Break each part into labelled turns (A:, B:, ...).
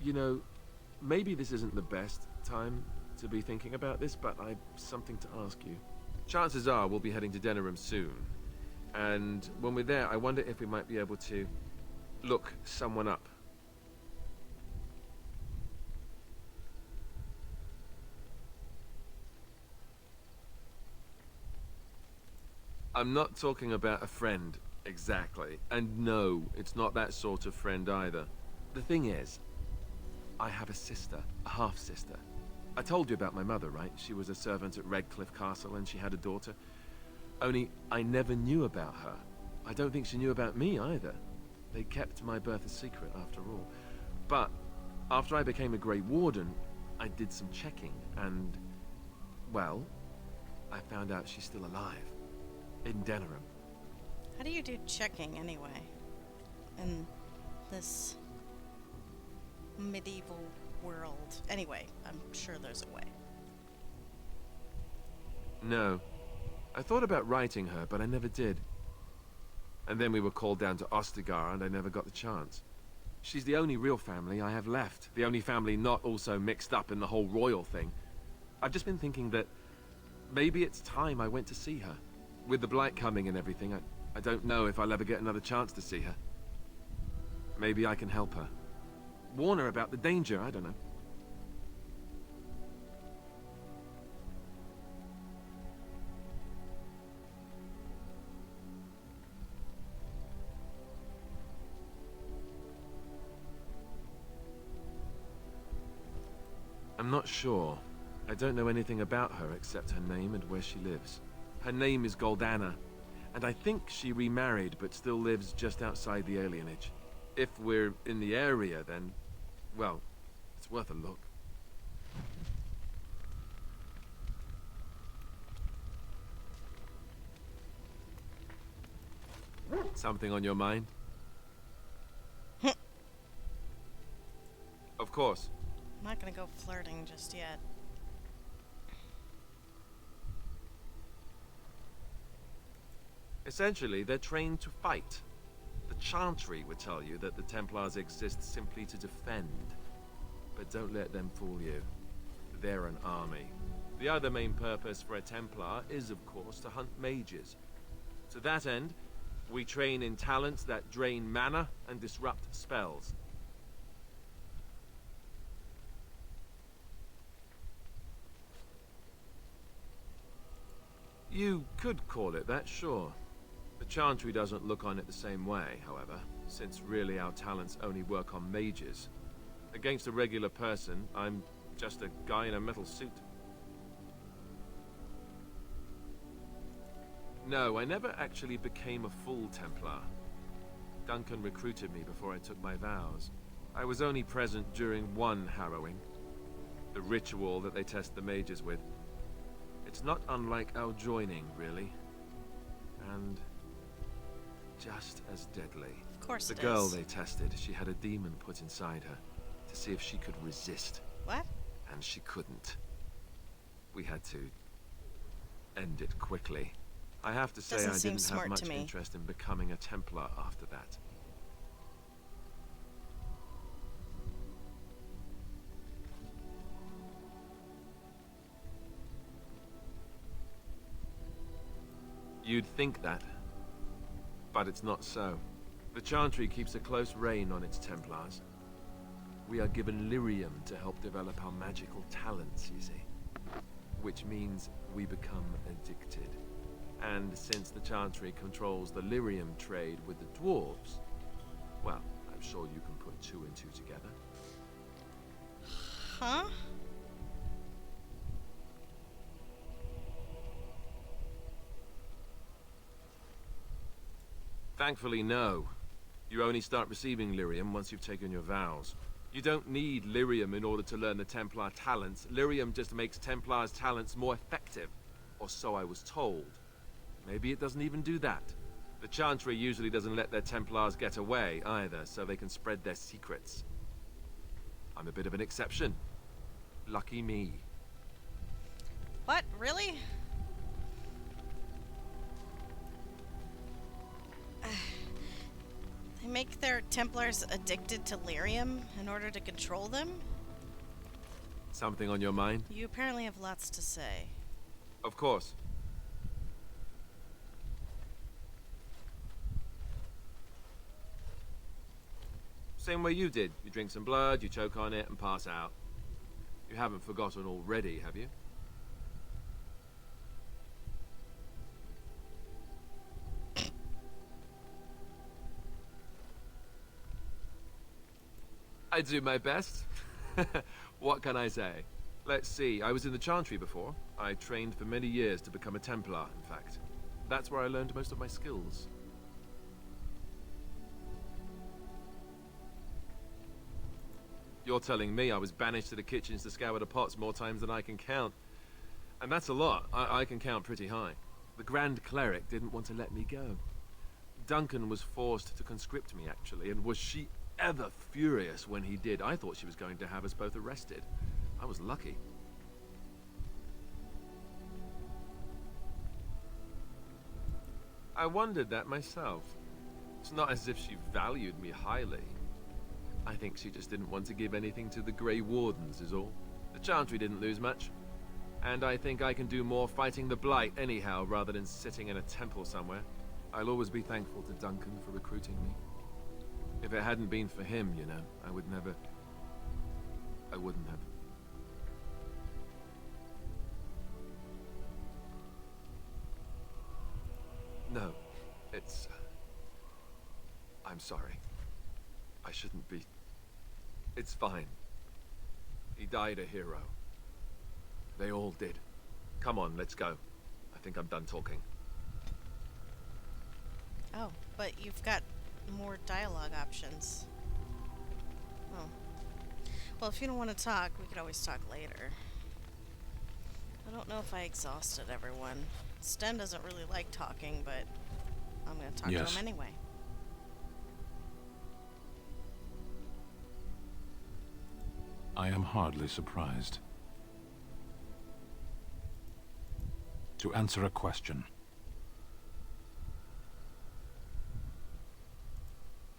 A: You know, maybe this isn't the best time to be thinking about this, but I've something to ask you. Chances are we'll be heading to Denerim soon. And when we're there, I wonder if we might be able to look someone up. I'm not talking about a friend, exactly. And no, it's not that sort of friend either. The thing is, I have a sister, a half-sister. I told you about my mother, right? She was a servant at Redcliffe Castle and she had a daughter. Only, I never knew about her. I don't think she knew about me either. They kept my birth a secret after all. But, after I became a Grey Warden, I did some checking and, well, I found out she's still alive. In Denerim.
B: How do you do checking anyway? In this medieval world. Anyway, I'm sure there's a way.
A: No. I thought about writing her, but I never did. And then we were called down to Ostagar, and I never got the chance. She's the only real family I have left. The only family not also mixed up in the whole royal thing. I've just been thinking that maybe it's time I went to see her. With the blight coming and everything, I don't know if I'll ever get another chance to see her. Maybe I can help her. Warn her about the danger, I don't know. I'm not sure. I don't know anything about her except her name and where she lives. Her name is Goldana, and I think she remarried but still lives just outside the alienage. If we're in the area, then, well, it's worth a look. Something on your mind? Of course.
B: I'm not gonna go flirting just yet.
A: Essentially, they're trained to fight. The Chantry would tell you that the Templars exist simply to defend. But don't let them fool you. They're an army. The other main purpose for a Templar is, of course, to hunt mages. To that end, we train in talents that drain mana and disrupt spells. You could call it that, sure. The Chantry doesn't look on it the same way, however, since really our talents only work on mages. Against a regular person, I'm just a guy in a metal suit. No, I never actually became a full Templar. Duncan recruited me before I took my vows. I was only present during one harrowing. The ritual that they test the mages with. It's not unlike our joining, really. And just as deadly.
B: Of course it is.
A: The girl they tested, she had a demon put inside her to see if she could resist.
B: What?
A: And she couldn't. We had to end it quickly. I have to say I didn't have much interest in becoming a Templar after that. You'd think that, but it's not so. The Chantry keeps a close rein on its Templars. We are given lyrium to help develop our magical talents, you see. Which means we become addicted. And since the Chantry controls the lyrium trade with the dwarves, well, I'm sure you can put two and two together.
B: Huh?
A: Thankfully, no. You only start receiving lyrium once you've taken your vows. You don't need lyrium in order to learn the Templar talents. Lyrium just makes Templars' talents more effective. Or so I was told. Maybe it doesn't even do that. The Chantry usually doesn't let their Templars get away either, so they can spread their secrets. I'm a bit of an exception. Lucky me.
B: What? Really? They make their Templars addicted to lyrium in order to control them?
A: Something on your mind?
B: You apparently have lots to say.
A: Of course. Same way you did. You drink some blood, you choke on it, and pass out. You haven't forgotten already, have you? I do my best. What can I say? Let's see, I was in the Chantry before. I trained for many years to become a Templar, in fact. That's where I learned most of my skills. You're telling me I was banished to the kitchens to scour the pots more times than I can count. And that's a lot. I can count pretty high. The Grand Cleric didn't want to let me go. Duncan was forced to conscript me, actually, and was she ever furious when he did. I thought she was going to have us both arrested. I was lucky. I wondered that myself. It's not as if she valued me highly. I think she just didn't want to give anything to the Grey Wardens, is all. The Chantry didn't lose much. And I think I can do more fighting the Blight anyhow, rather than sitting in a temple somewhere. I'll always be thankful to Duncan for recruiting me. If it hadn't been for him, you know, I wouldn't have. No, it's... I'm sorry. I shouldn't be... It's fine. He died a hero. They all did. Come on, let's go. I think I'm done talking.
B: Oh, but you've got more dialogue options. Oh. Well, if you don't want to talk, we could always talk later. I don't know if I exhausted everyone. Sten doesn't really like talking, but I'm going to talk to him anyway.
C: I am hardly surprised. To answer a question.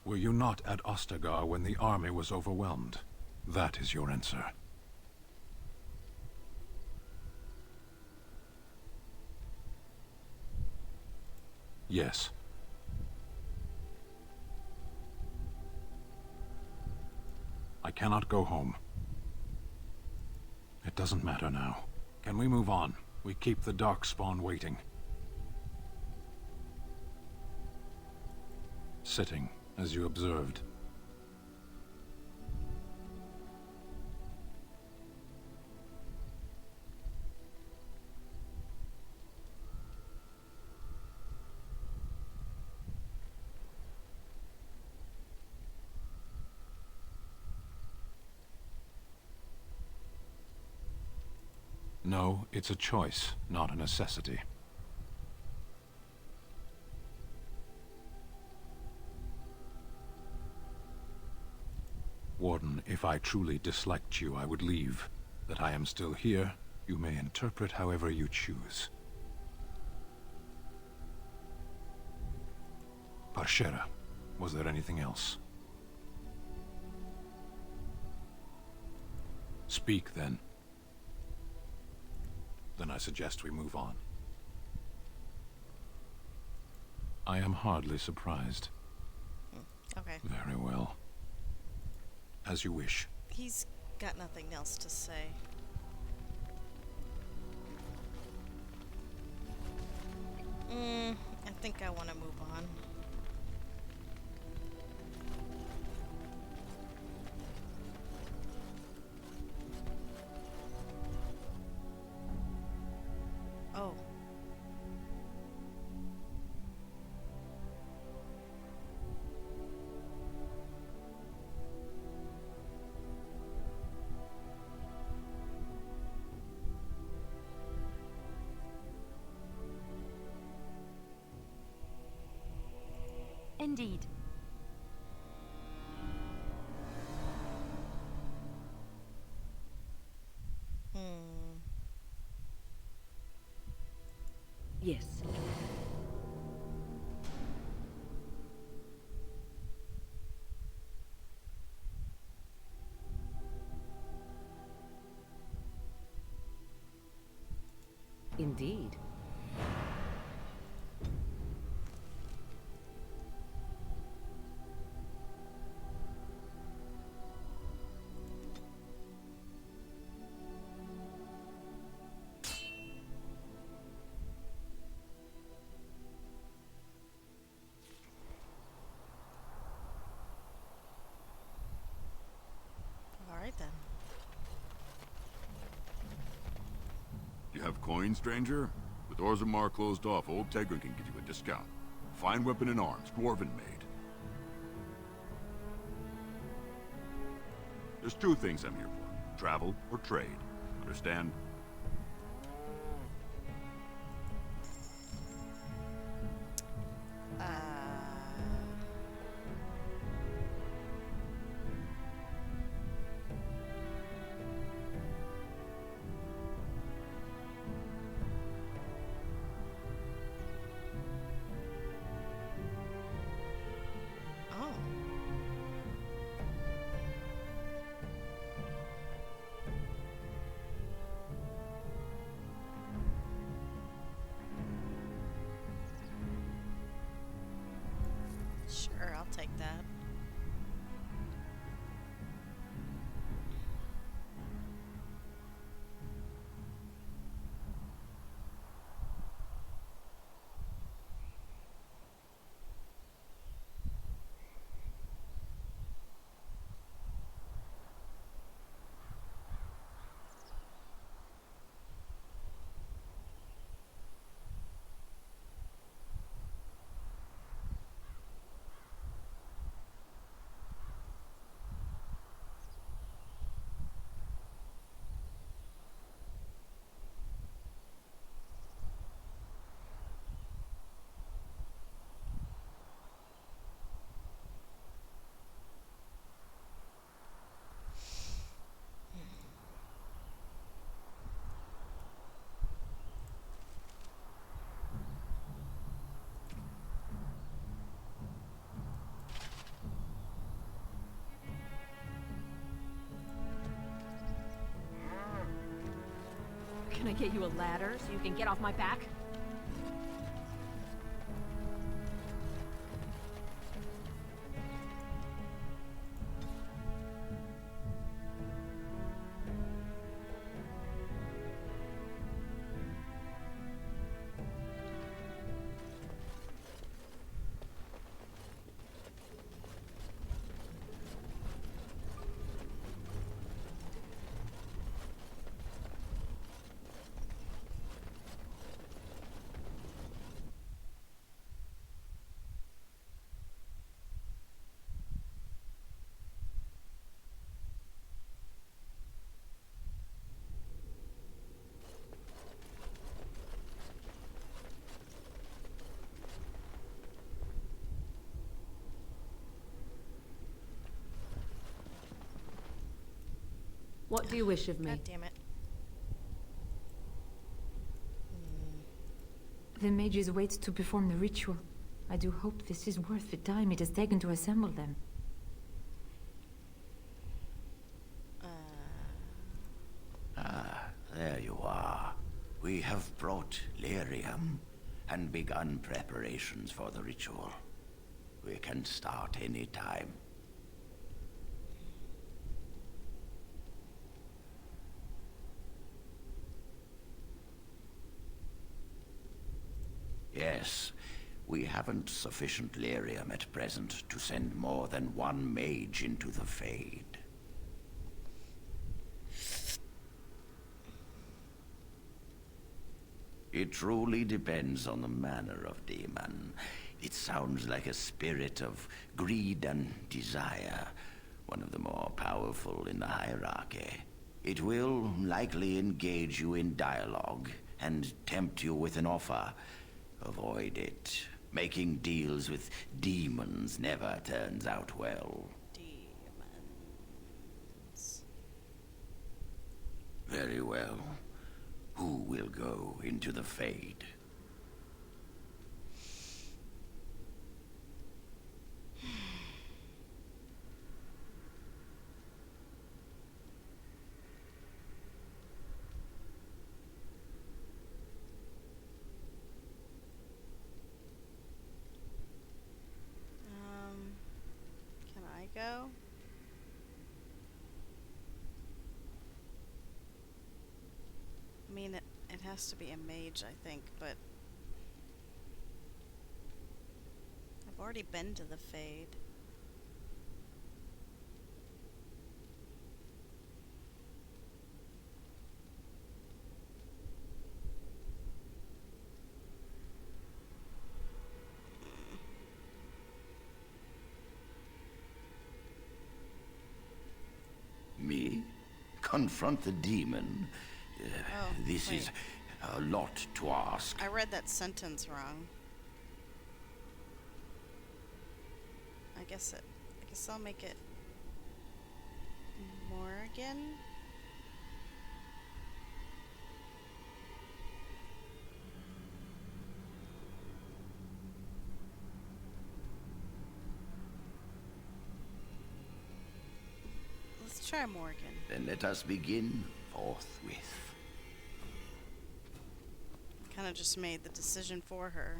C: Were you not at Ostagar when the army was overwhelmed? That is your answer. Yes. I cannot go home. It doesn't matter now. Can we move on? We keep the Darkspawn waiting. Sitting, as you observed. No, it's a choice, not a necessity. Warden, if I truly disliked you, I would leave. That I am still here, you may interpret however you choose. Parshera, was there anything else? Speak, then. Then I suggest we move on. I am hardly surprised.
B: Okay.
C: Very well. As you wish.
B: He's got nothing else to say. I think I want to move on. Oh.
D: Indeed. Yes. Indeed.
B: Alright then.
E: You have coin, stranger? With Orzammar closed off, old Tegrin can give you a discount. Fine weapon and arms, dwarven made. There's two things I'm here for. Travel or trade. Understand?
B: Uh... Oh. Sure, I'll take that.
D: Can I get you a ladder so you can get off my back? What do you wish of me?
B: God damn it.
F: The mages wait to perform the ritual. I do hope this is worth the time it has taken to assemble them.
G: There you are. We have brought lyrium and begun preparations for the ritual. We can start any time. Yes, we haven't sufficient lyrium at present to send more than one mage into the Fade. It truly depends on the manner of demon. It sounds like a spirit of greed and desire, one of the more powerful in the hierarchy. It will likely engage you in dialogue and tempt you with an offer. Avoid it. Making deals with demons never turns out well.
B: Demons.
G: Very well. Who will go into the Fade?
B: mean, it has to be a mage, I think, but I've already been to the Fade.
G: Me? Confront the demon?
B: Oh,
G: This
B: wait.
G: is a lot to ask.
B: I read that sentence wrong. I guess I'll make it Morgan. Let's try Morgan.
G: Then let us begin forthwith.
B: Kind of just made the decision for her.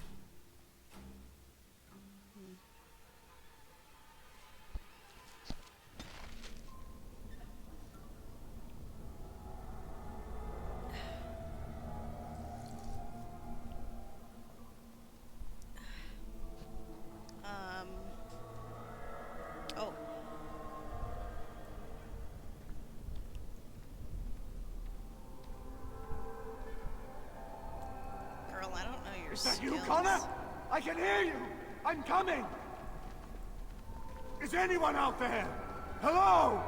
B: Oh. Girl, I don't know your
H: Is that
B: skills.
H: you, Connor? I can hear you! I'm coming! Is anyone out there? Hello?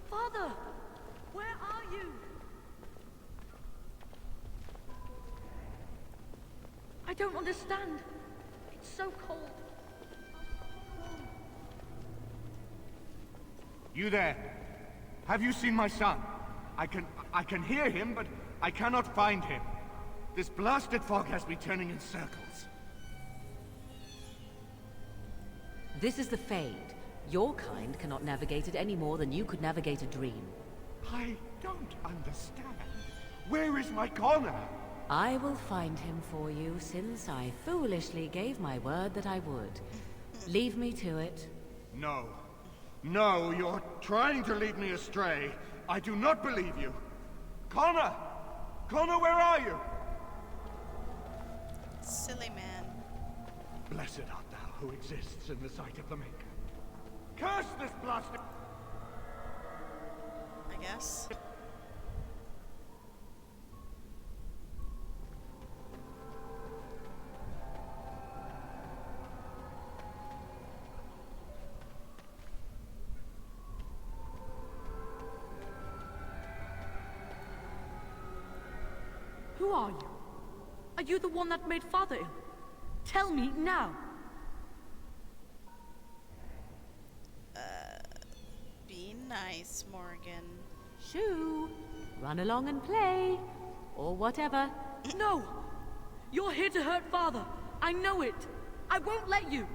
D: Father! Where are you? I don't understand. It's so cold.
H: You there? Have you seen my son? I can hear him, but I cannot find him. This blasted fog has me turning in circles.
I: This is the Fade. Your kind cannot navigate it any more than you could navigate a dream.
H: I don't understand. Where is my Connor?
I: I will find him for you, since I foolishly gave my word that I would. Leave me to it.
H: No. No, you're trying to lead me astray. I do not believe you. Connor! Connor, where are you?
B: Silly man.
H: Blessed art thou who exists in the sight of the Maker. Curse this blasted...
B: I guess.
D: Who are you? Are you the one that made Father ill? Tell me now.
B: Be nice, Morgan.
I: Shoo! Run along and play. Or whatever.
D: No! You're here to hurt Father. I know it. I won't let you.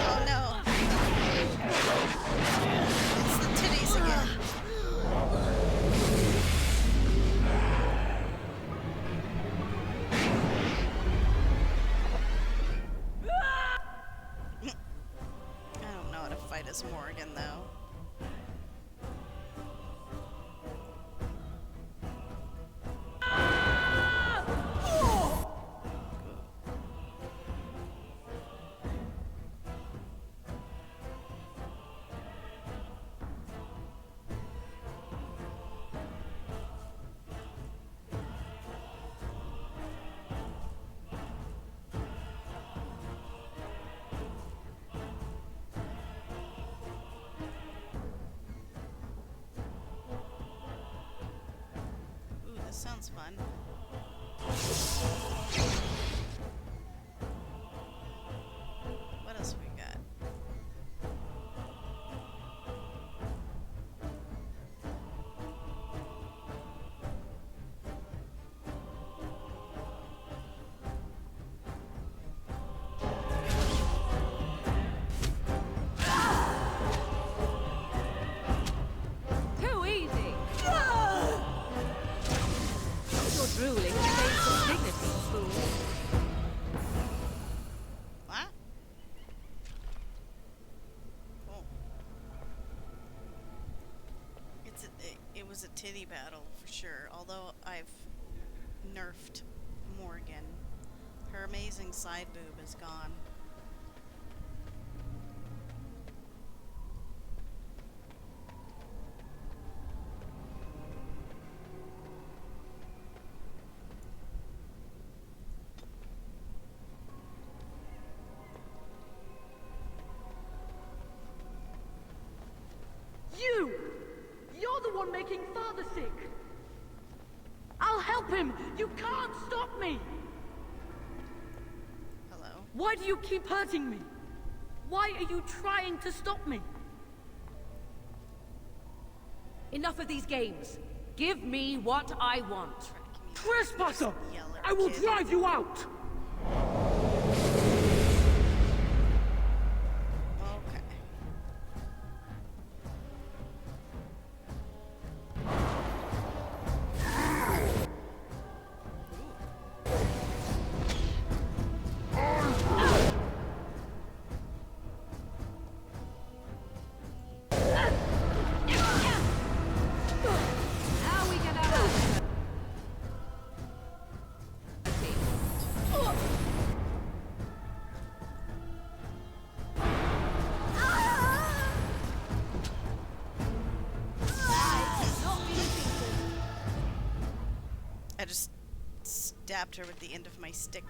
B: Oh no. It's the titties again. I don't know how to fight as Morgan though. Ooh, this sounds fun. What else we got?
I: Too easy! You're drooling to save some dignity.
B: titty battle for sure. Although I've nerfed Morgan. Her amazing side boob is gone.
D: You're the one making Father sick! I'll help him! You can't stop me!
B: Hello?
D: Why do you keep hurting me? Why are you trying to stop me?
I: Enough of these games. Give me what I want.
D: Trespasser!
B: Yell at
D: I
B: a
D: will
B: kid.
D: drive you out!
B: Okay.
I: Now we get out.
B: I just stabbed her with the end of my stick.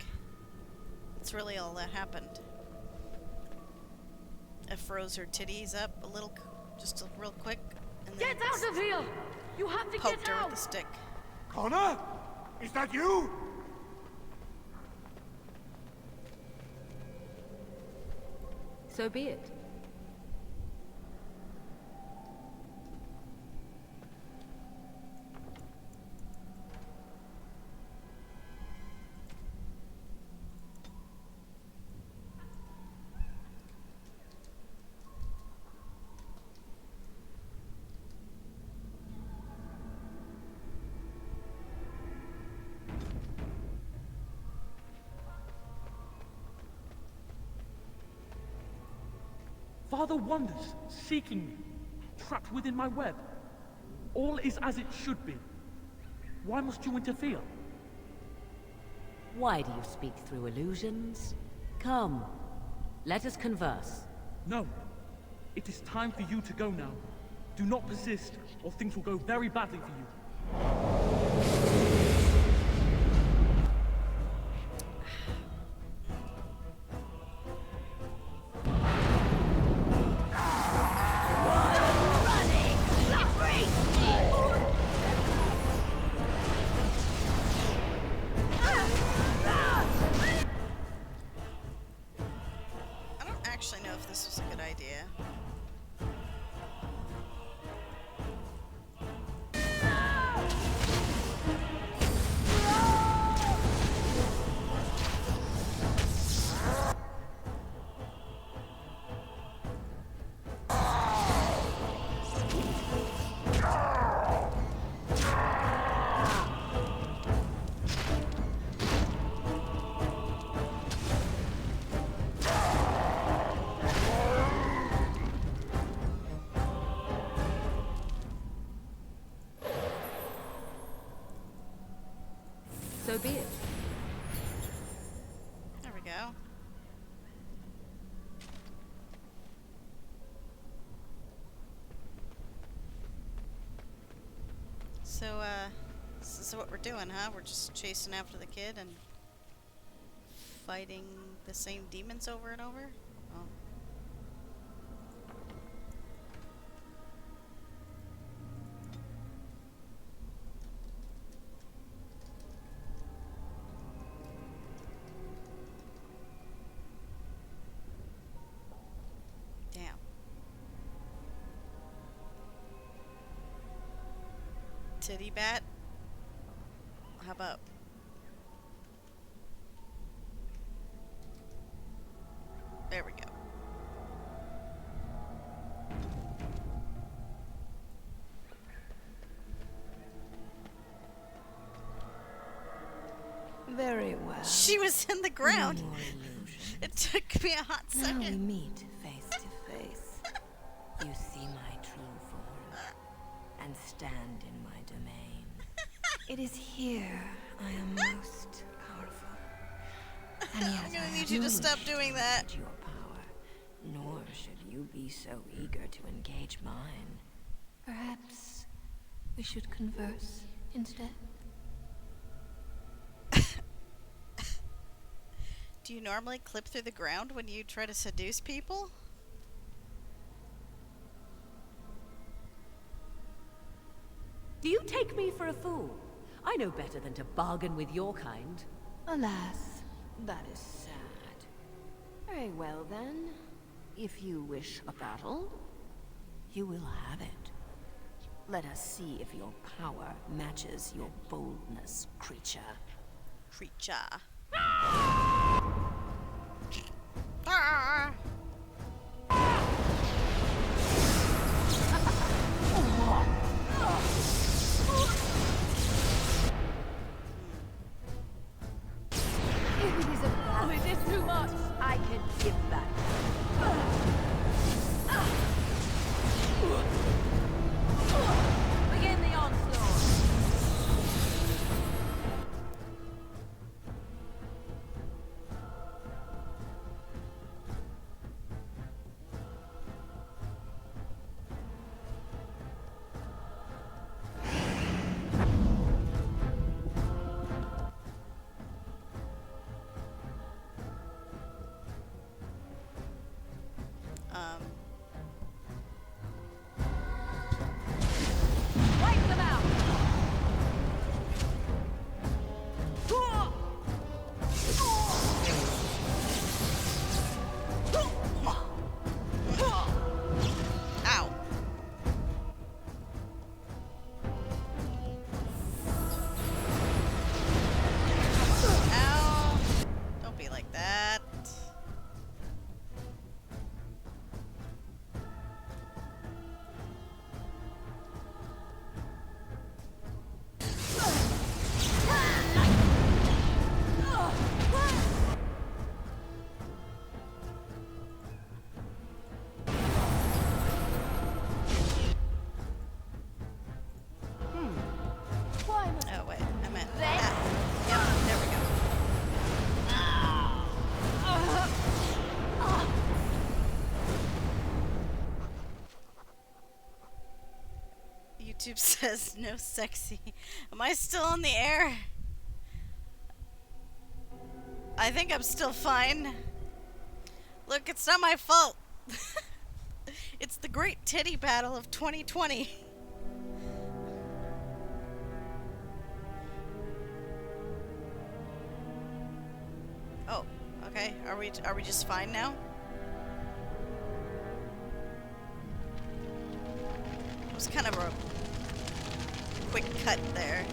B: That's really all that happened. I froze her titties up a little, just real quick, and then
D: Get out of here! You have to
B: poked
D: get
B: her
D: out!
B: with the stick.
H: Connor? Is that you?
F: So be it.
J: Father wanders, seeking me, trapped within my web. All is as it should be. Why must you interfere?
I: Why do you speak through illusions? Come, let us converse.
J: No. It is time for you to go now. Do not persist, or things will go very badly for you.
B: I don't actually know if this was a good idea.
F: So be it.
B: There we go. So, this is what we're doing, huh? We're just chasing after the kid and fighting the same demons over and over? Oh. Damn. Titty bat? How about? There we go.
K: Very well.
B: She was in the ground.
K: No more illusion.
B: It took me a hot
K: Now we
B: second.
K: meet face to face. You see my true form and stand in my It is here I am most powerful. And yet
B: I'm gonna
K: I
B: need
K: have
B: you
K: no
B: to stop
K: wish
B: doing
K: to
B: that.
K: limit your power, nor should you be so eager to engage mine. Perhaps we should converse instead.
B: Do you normally clip through the ground when you try to seduce people?
I: Do you take me for a fool? I know better than to bargain with your kind.
K: Alas, that is sad. Very well then. If you wish a battle, you will have it. Let us see if your power matches your boldness, creature.
B: Creature. Ah!
I: If it is a battle, it is too much. I can give that. Begin the onslaught. Wipe them out.
B: Ow. Ow. Don't be like that.
I: Why must
B: Oh, wait. I meant that. Yep, there we go. YouTube says no sexy. Am I still on the air? I think I'm still fine. Look, it's not my fault. It's the great titty battle of 2020. Oh, okay. Are we just fine now? It was kind of a quick cut there.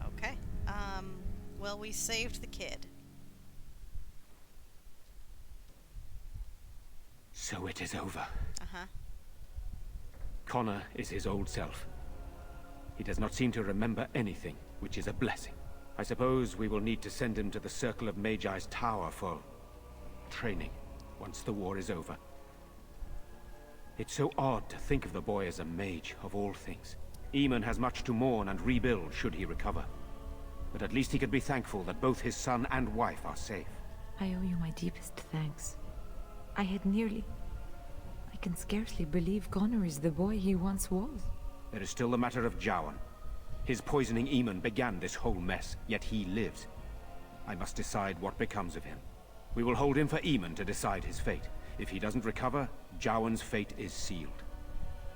B: Okay. Well, we saved the kid.
L: So it is over.
B: Uh-huh.
L: Connor is his old self. He does not seem to remember anything, which is a blessing. I suppose we will need to send him to the Circle of Magi's tower for training, once the war is over. It's so odd to think of the boy as a mage, of all things. Eamon has much to mourn and rebuild should he recover. But at least he could be thankful that both his son and wife are safe.
F: I owe you my deepest thanks. I had nearly... I can scarcely believe Connor is the boy he once was.
L: There is still the matter of Jowan. His poisoning Eamon began this whole mess, yet he lives. I must decide what becomes of him. We will hold him for Eamon to decide his fate. If he doesn't recover, Jowan's fate is sealed.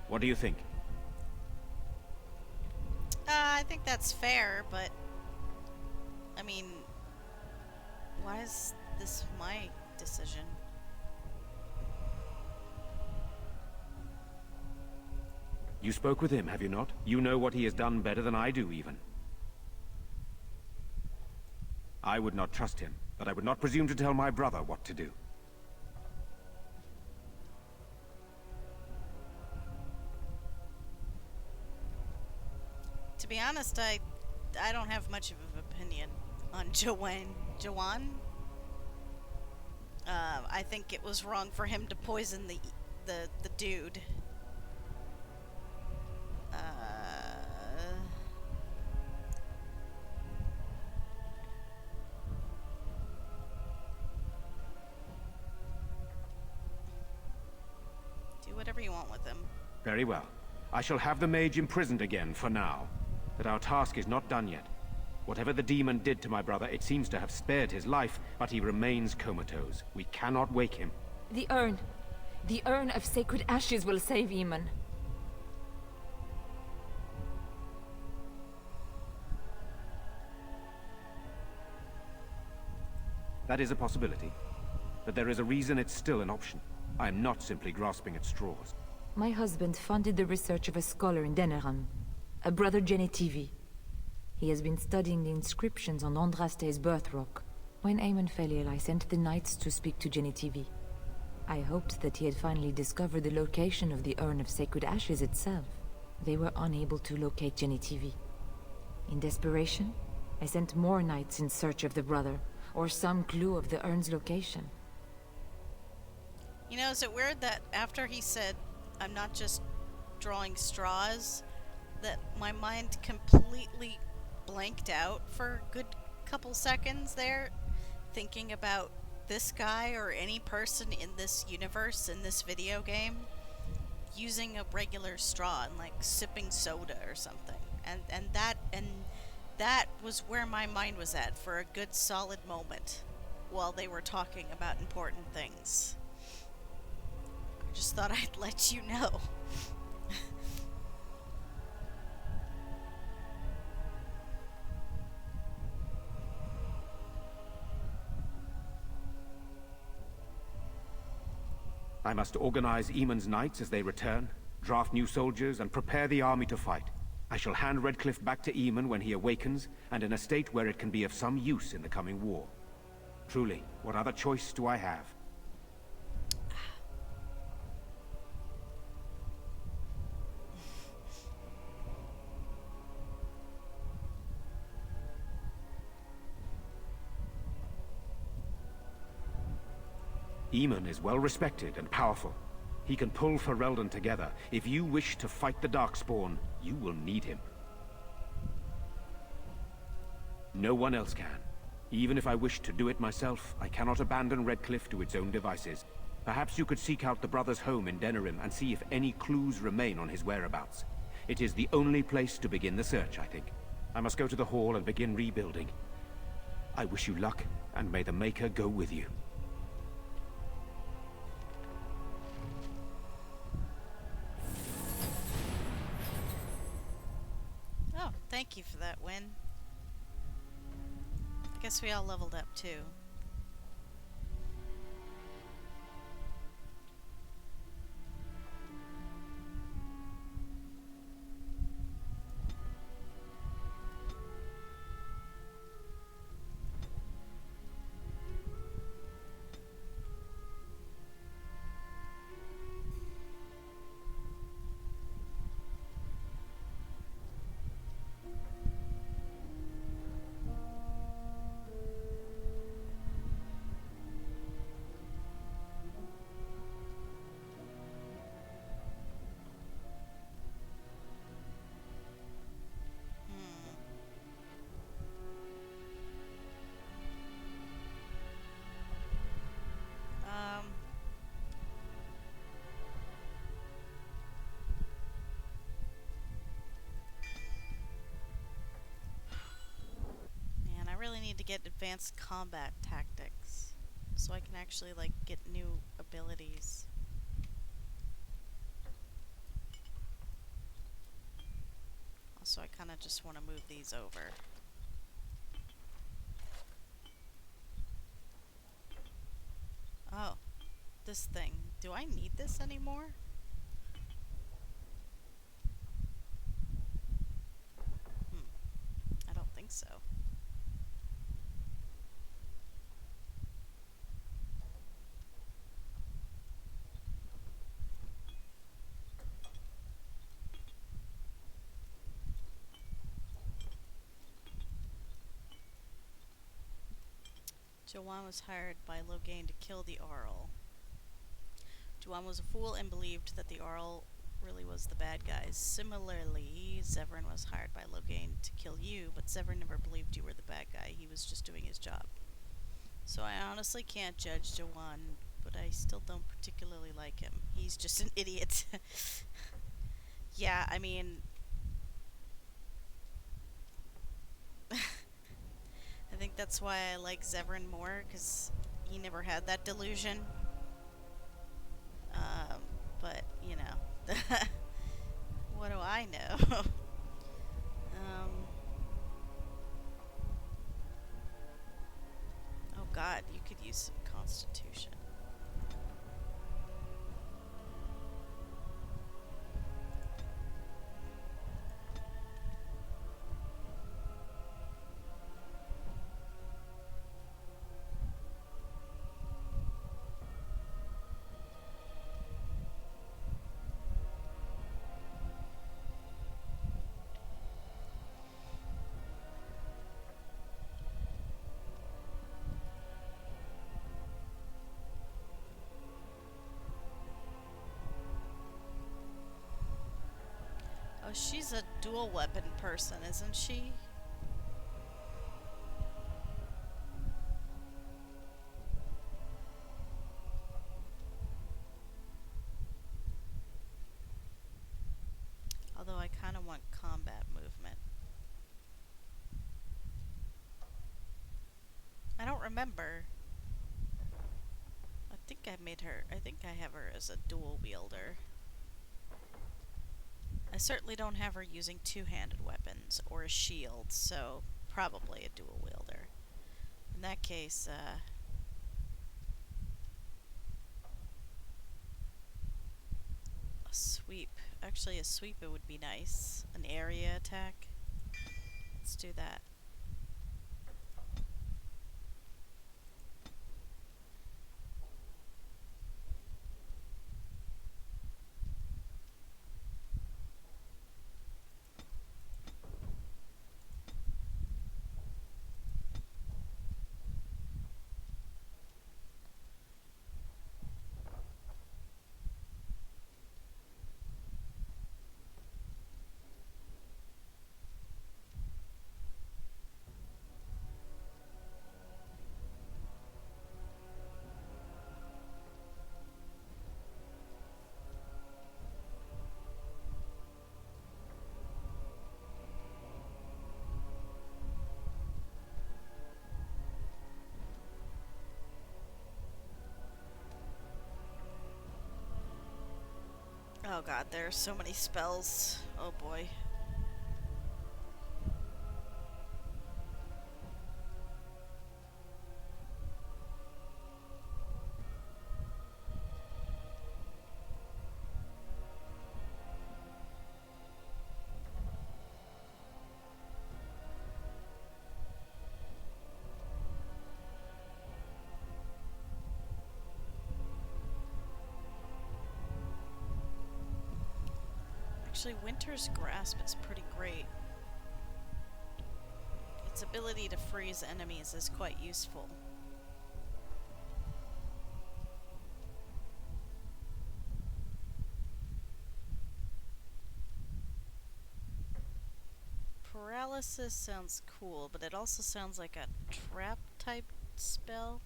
L: What do you think?
B: I think that's fair, but... I mean... Why is this my decision?
L: You spoke with him, have you not? You know what he has done better than I do, even. I would not trust him, but I would not presume to tell my brother what to do.
B: To be honest, I don't have much of an opinion on Joanne. Joanne? I think it was wrong for him to poison the dude. Do whatever you want with him.
L: Very well. I shall have the mage imprisoned again for now. But our task is not done yet. Whatever the demon did to my brother, it seems to have spared his life, but he remains comatose. We cannot wake him.
F: The urn. The urn of sacred ashes will save Eamon.
L: That is a possibility. But there is a reason it's still an option. I am not simply grasping at straws.
F: My husband funded the research of a scholar in Denerim, a brother Genetivi. He has been studying the inscriptions on Andraste's birth rock. When Eamon fell ill, I sent the knights to speak to Genetivi. I hoped that he had finally discovered the location of the urn of sacred ashes itself. They were unable to locate Genetivi. In desperation, I sent more knights in search of the brother, or some clue of the urn's location.
B: You know, is it weird that after he said, I'm not just drawing straws, that my mind completely blanked out for a good couple seconds there, thinking about this guy or any person in this universe, in this video game, using a regular straw and like sipping soda or something. And that was where my mind was at for a good solid moment while they were talking about important things. I just thought I'd let you know.
L: I must organize Eamon's knights as they return, draft new soldiers, and prepare the army to fight. I shall hand Redcliffe back to Eamon when he awakens, and in a state where it can be of some use in the coming war. Truly, what other choice do I have? Eamon is well respected and powerful. He can pull Ferelden together. If you wish to fight the Darkspawn, you will need him. No one else can. Even if I wished to do it myself, I cannot abandon Redcliffe to its own devices. Perhaps you could seek out the brother's home in Denerim and see if any clues remain on his whereabouts. It is the only place to begin the search, I think. I must go to the hall and begin rebuilding. I wish you luck, and may the Maker go with you.
B: Oh, thank you for that, Win. I guess we all leveled up too. Man, I really need to get advanced combat tactics so I can actually like get new abilities. Also, I kind of just want to move these over. Oh, this thing. Do I need this anymore? I don't think so. Jawan was hired by Logain to kill the Arl. Jawan was a fool and believed that the Arl really was the bad guys. Similarly, Zevran was hired by Logain to kill you, but Zevran never believed you were the bad guy. He was just doing his job. So I honestly can't judge Jawan, but I still don't particularly like him. He's just an idiot. Yeah, I mean... I think that's why I like Zevran more, because he never had that delusion. But, you know. What do I know? Oh god, you could use some constitution. Oh, she's a dual weapon person, isn't she? Although I kind of want combat movement. I don't remember. I think I have her as a dual wielder. I certainly don't have her using two-handed weapons or a shield, so probably a dual wielder. In that case, a sweep. Actually, a sweep it would be nice. An area attack. Let's do that. Oh god, there are so many spells. Oh boy. Actually, Winter's Grasp is pretty great. Its ability to freeze enemies is quite useful. Paralysis sounds cool, but it also sounds like a trap type spell.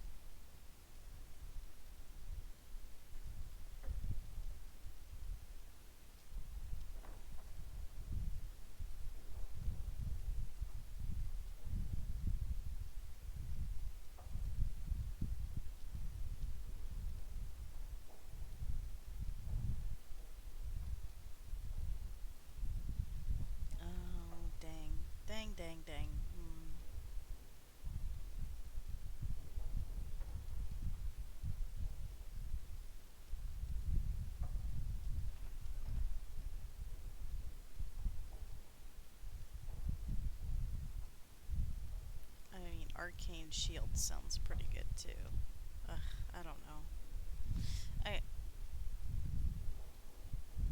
B: Oh, dang. Dang, dang, dang. I mean, Arcane Shield sounds pretty good too. Ugh, I don't know.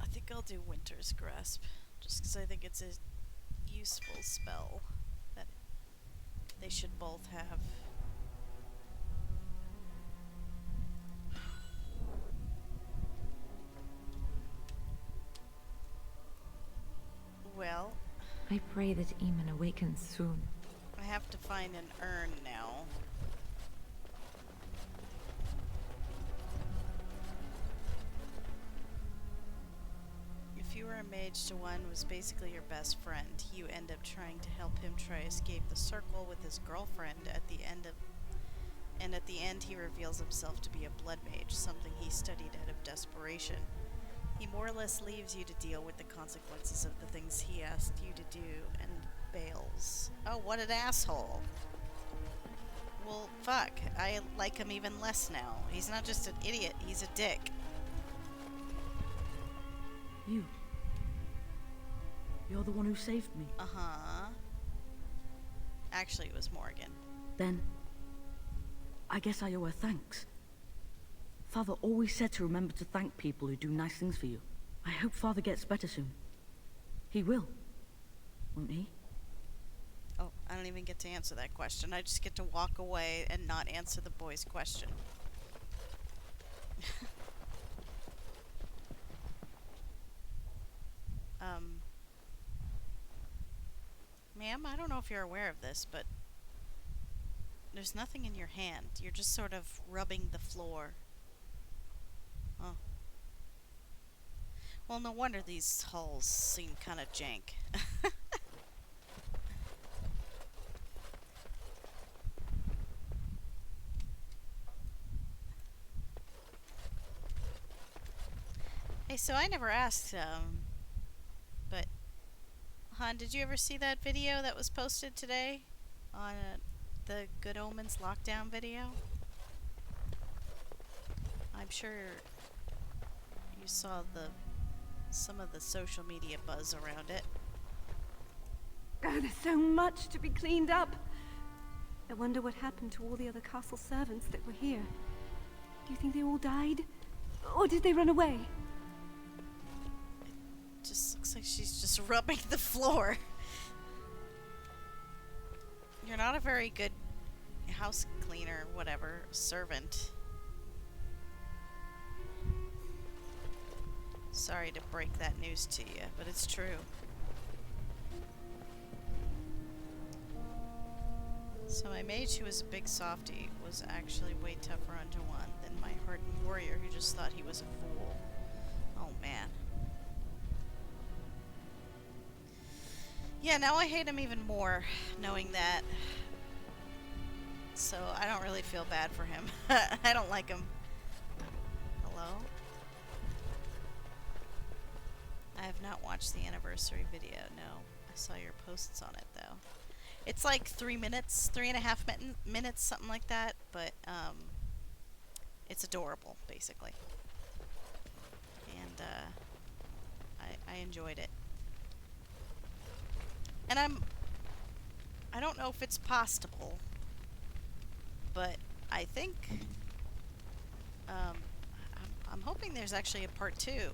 B: I think I'll do Winter's Grasp, just because I think it's a useful spell that they should both have. Well,
F: I pray that Eamon awakens soon.
B: I have to find an urn now. If you were a mage to one who was basically your best friend, you end up trying to help him try escape the circle with his girlfriend at the end he reveals himself to be a blood mage, something he studied out of desperation. He more or less leaves you to deal with the consequences of the things he asked you to do and bails. Oh, what an asshole. Well, fuck. I like him even less now. He's not just an idiot, he's a dick.
D: You're the one who saved me.
B: Uh-huh. Actually, it was Morgan.
D: Then, I guess I owe her thanks. Father always said to remember to thank people who do nice things for you. I hope Father gets better soon. He will, won't he?
B: Oh, I don't even get to answer that question. I just get to walk away and not answer the boy's question. Ma'am, I don't know if you're aware of this, but there's nothing in your hand. You're just sort of rubbing the floor. Oh. Well, no wonder these halls seem kind of jank. Hey, so I never asked, but, hon, did you ever see that video that was posted today on the Good Omens lockdown video? I'm sure you saw some of the social media buzz around it.
K: Oh, there's so much to be cleaned up. I wonder what happened to all the other castle servants that were here. Do you think they all died? Or did they run away?
B: Just looks like she's just rubbing the floor. You're not a very good house cleaner, whatever, servant. Sorry to break that news to you, but it's true. So my mage, who was a big softie, was actually way tougher onto one than my hardened warrior who just thought he was a fool. Oh man. Yeah, now I hate him even more, knowing that. So I don't really feel bad for him. I don't like him. Hello? I have not watched the anniversary video, no. I saw your posts on it, though. It's like 3 minutes, 3.5 minutes, something like that, but, it's adorable, basically. And, I enjoyed it. And I don't know if it's possible, but I think, I'm hoping there's actually a part 2.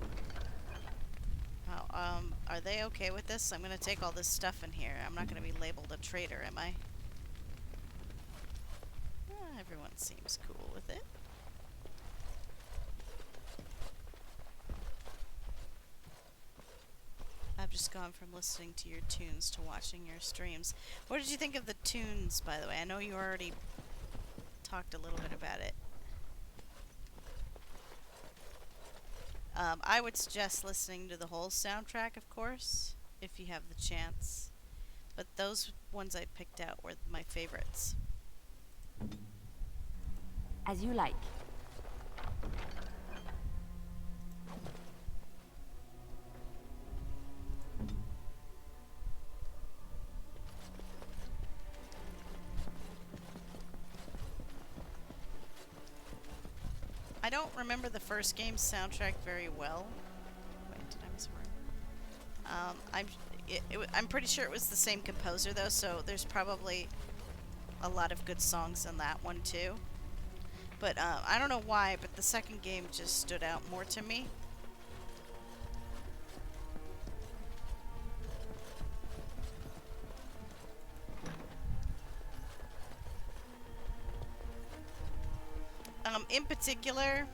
B: Are they okay with this? I'm gonna take all this stuff in here. I'm not gonna be labeled a traitor, am I? Everyone seems cool with it. I've just gone from listening to your tunes to watching your streams. What did you think of the tunes, by the way? I know you already talked a little bit about it. I would suggest listening to the whole soundtrack, of course, if you have the chance. But those ones I picked out were my favorites.
F: As you like.
B: I don't remember the first game's soundtrack very well. Wait, did I miss a word? I'm pretty sure it was the same composer though, so there's probably a lot of good songs in that one too. But I don't know why, but the second game just stood out more to me. In particular,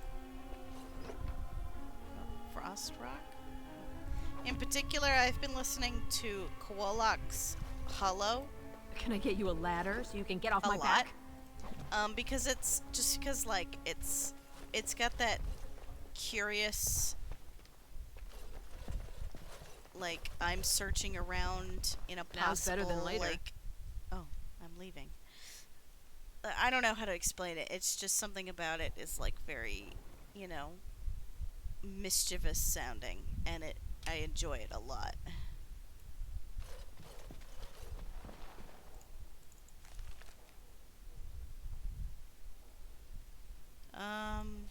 B: Frost Rock? In particular, I've been listening to Koalak's Hollow
K: Can I get you a ladder so you can get off
B: a
K: my
B: lot.
K: back?
B: Because it's just because like it's got that curious, like I'm searching around in a
K: Now's better
B: possible
K: than later.
B: like, oh, I'm leaving. I don't know how to explain it. It's just something about it is like very, you know, mischievous sounding, and I enjoy it a lot. Um.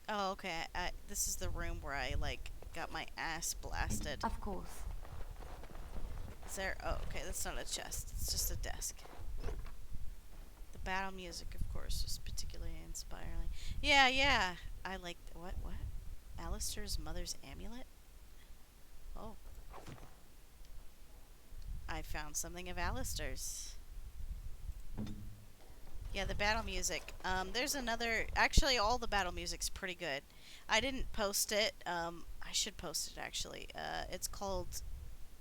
B: Oh, okay. This is the room where I like got my ass blasted.
F: Of course.
B: Is there? Oh, okay. That's not a chest. It's just a desk. The battle music, of course, was particularly inspiring. Yeah, yeah. I like what? What? Alistair's mother's amulet. Oh. I found something of Alistair's. Yeah, the battle music. There's another. Actually, all the battle music's pretty good. I didn't post it. I should post it actually. It's called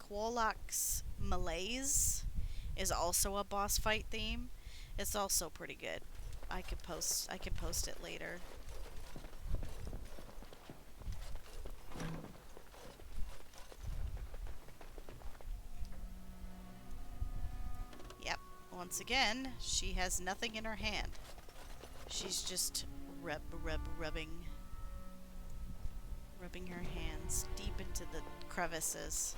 B: Koalak's Malaise. Is also a boss fight theme. It's also pretty good. I can post it later. Yep. Once again, she has nothing in her hand. She's just rubbing her hands deep into the crevices.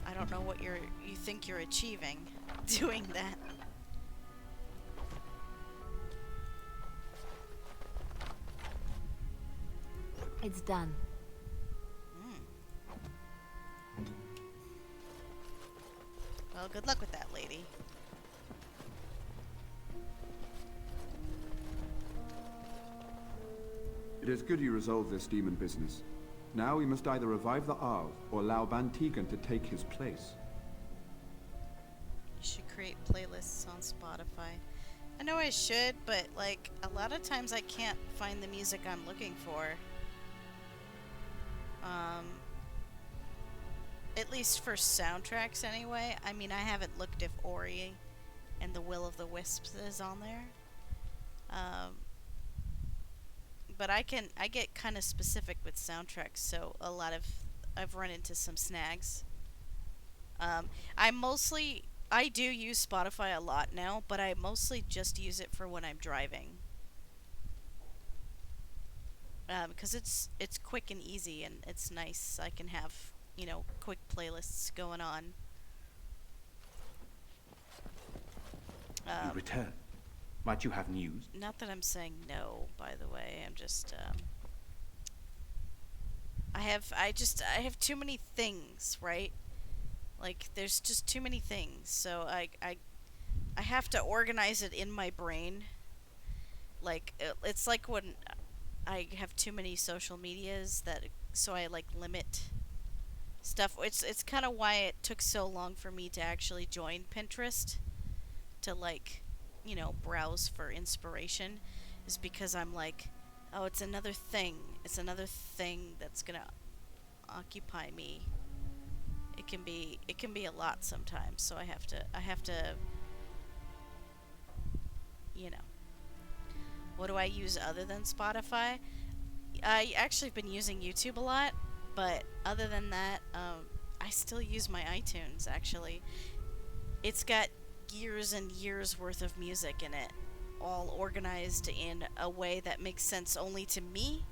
B: I don't know what you think you're achieving doing that.
F: It's done.
B: Well, good luck with that, lady.
M: It is good you resolved this demon business. Now we must either revive the Arl or allow Bantegan to take his place.
B: You should create playlists on Spotify. I know I should, but like a lot of times I can't find the music I'm looking for. At least for soundtracks anyway. I mean, I haven't looked if Ori and the Will of the Wisps is on there. But I get kind of specific with soundtracks, so I've run into some snags. I do use Spotify a lot now, but I mostly just use it for when I'm driving. Because it's quick and easy, and it's nice. I can have, you know, quick playlists going on.
L: You return. Might you have news?
B: Not that I'm saying no, by the way. I'm just I have too many things, right? Like there's just too many things. So I have to organize it in my brain. Like it's like when I have too many social medias so I like limit stuff. It's kind of why it took so long for me to actually join Pinterest to like, you know, browse for inspiration, is because I'm like, oh, it's another thing. It's another thing that's going to occupy me. It can be a lot sometimes, so I have to you know. What do I use other than Spotify? I actually have been using YouTube a lot, but other than that, I still use my iTunes, actually. It's got years and years worth of music in it, all organized in a way that makes sense only to me.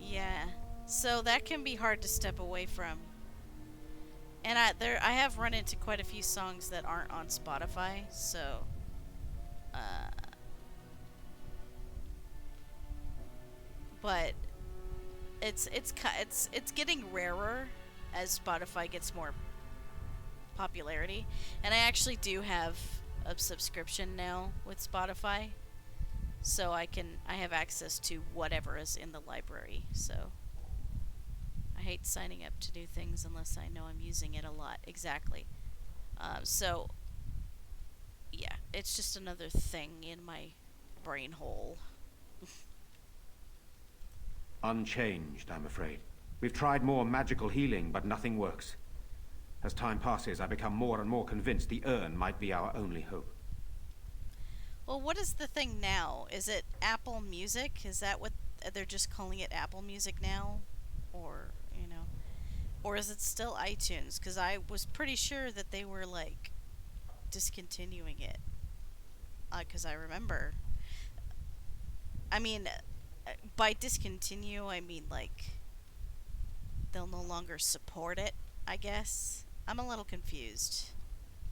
B: Yeah. So that can be hard to step away from. And I have run into quite a few songs that aren't on Spotify, so but it's getting rarer as Spotify gets more popularity. And I actually do have a subscription now with Spotify, so I have access to whatever is in the library. So I hate signing up to new things unless I know I'm using it a lot. Exactly. So yeah, it's just another thing in my brain hole.
L: Unchanged, I'm afraid. We've tried more magical healing, but nothing works. As time passes, I become more and more convinced the urn might be our only hope.
B: Well, what is the thing now? Is it Apple Music? Is that what they're just calling it, Apple Music now? Or, you know, or is it still iTunes? Because I was pretty sure that they were, like, discontinuing it. Because I remember. I mean, by discontinue, I mean, like, they'll no longer support it, I guess. I'm a little confused,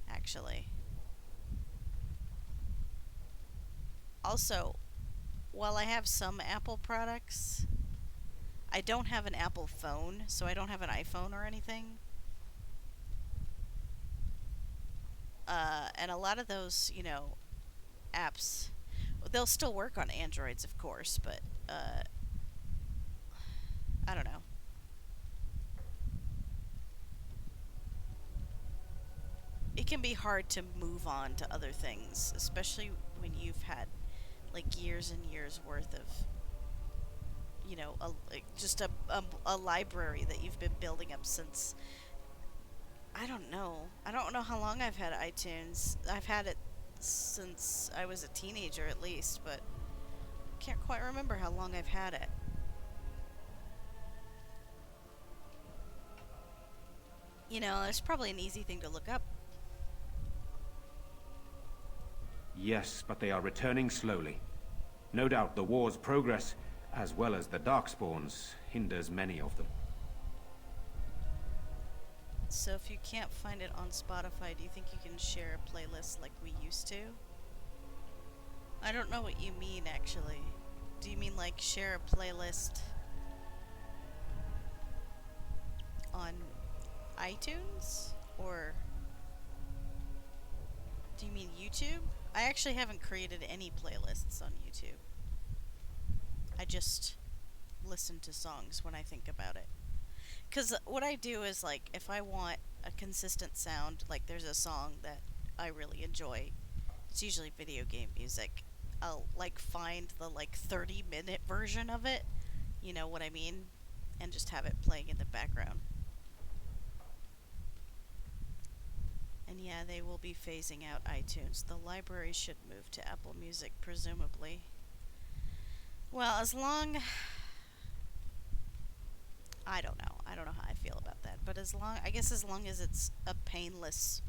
B: actually. Also, while I have some Apple products, I don't have an Apple phone, so I don't have an iPhone or anything. And a lot of those, you know, apps, they'll still work on Androids, of course, but I don't know. It can be hard to move on to other things, especially when you've had like years and years worth of, you know, just a library that you've been building up since, I don't know. I don't know how long I've had iTunes. I've had it since I was a teenager at least, but can't quite remember how long I've had it. You know, it's probably an easy thing to look up.
L: Yes, but they are returning slowly. No doubt the war's progress, as well as the Darkspawns, hinders many of them.
B: So if you can't find it on Spotify, do you think you can share a playlist like we used to? I don't know what you mean, actually. Do you mean like share a playlist on iTunes? Or do you mean YouTube? I actually haven't created any playlists on YouTube. I just listen to songs when I think about it. Because what I do is, like, if I want a consistent sound, like there's a song that I really enjoy, it's usually video game music. I'll, like, find the, like, 30-minute version of it, you know what I mean? And just have it playing in the background. And yeah, they will be phasing out iTunes. The library should move to Apple Music, presumably. Well, as long... I don't know. I don't know how I feel about that. But I guess as long as it's a painless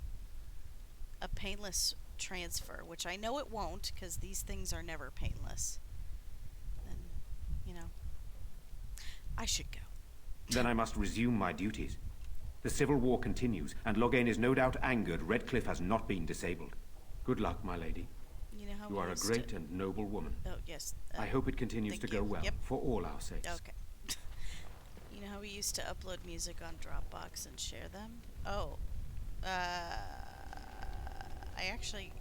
B: transfer, which I know it won't, because these things are never painless, then, you know, I should go.
L: Then I must resume my duties. The civil war continues, and Loghain is no doubt angered Redcliffe has not been disabled. Good luck, my lady.
B: You know how
L: You are a great and noble woman.
B: Oh, yes.
L: I hope it continues to go well, for all our sakes.
B: Okay. You know how we used to upload music on Dropbox and share them? Oh. I actually...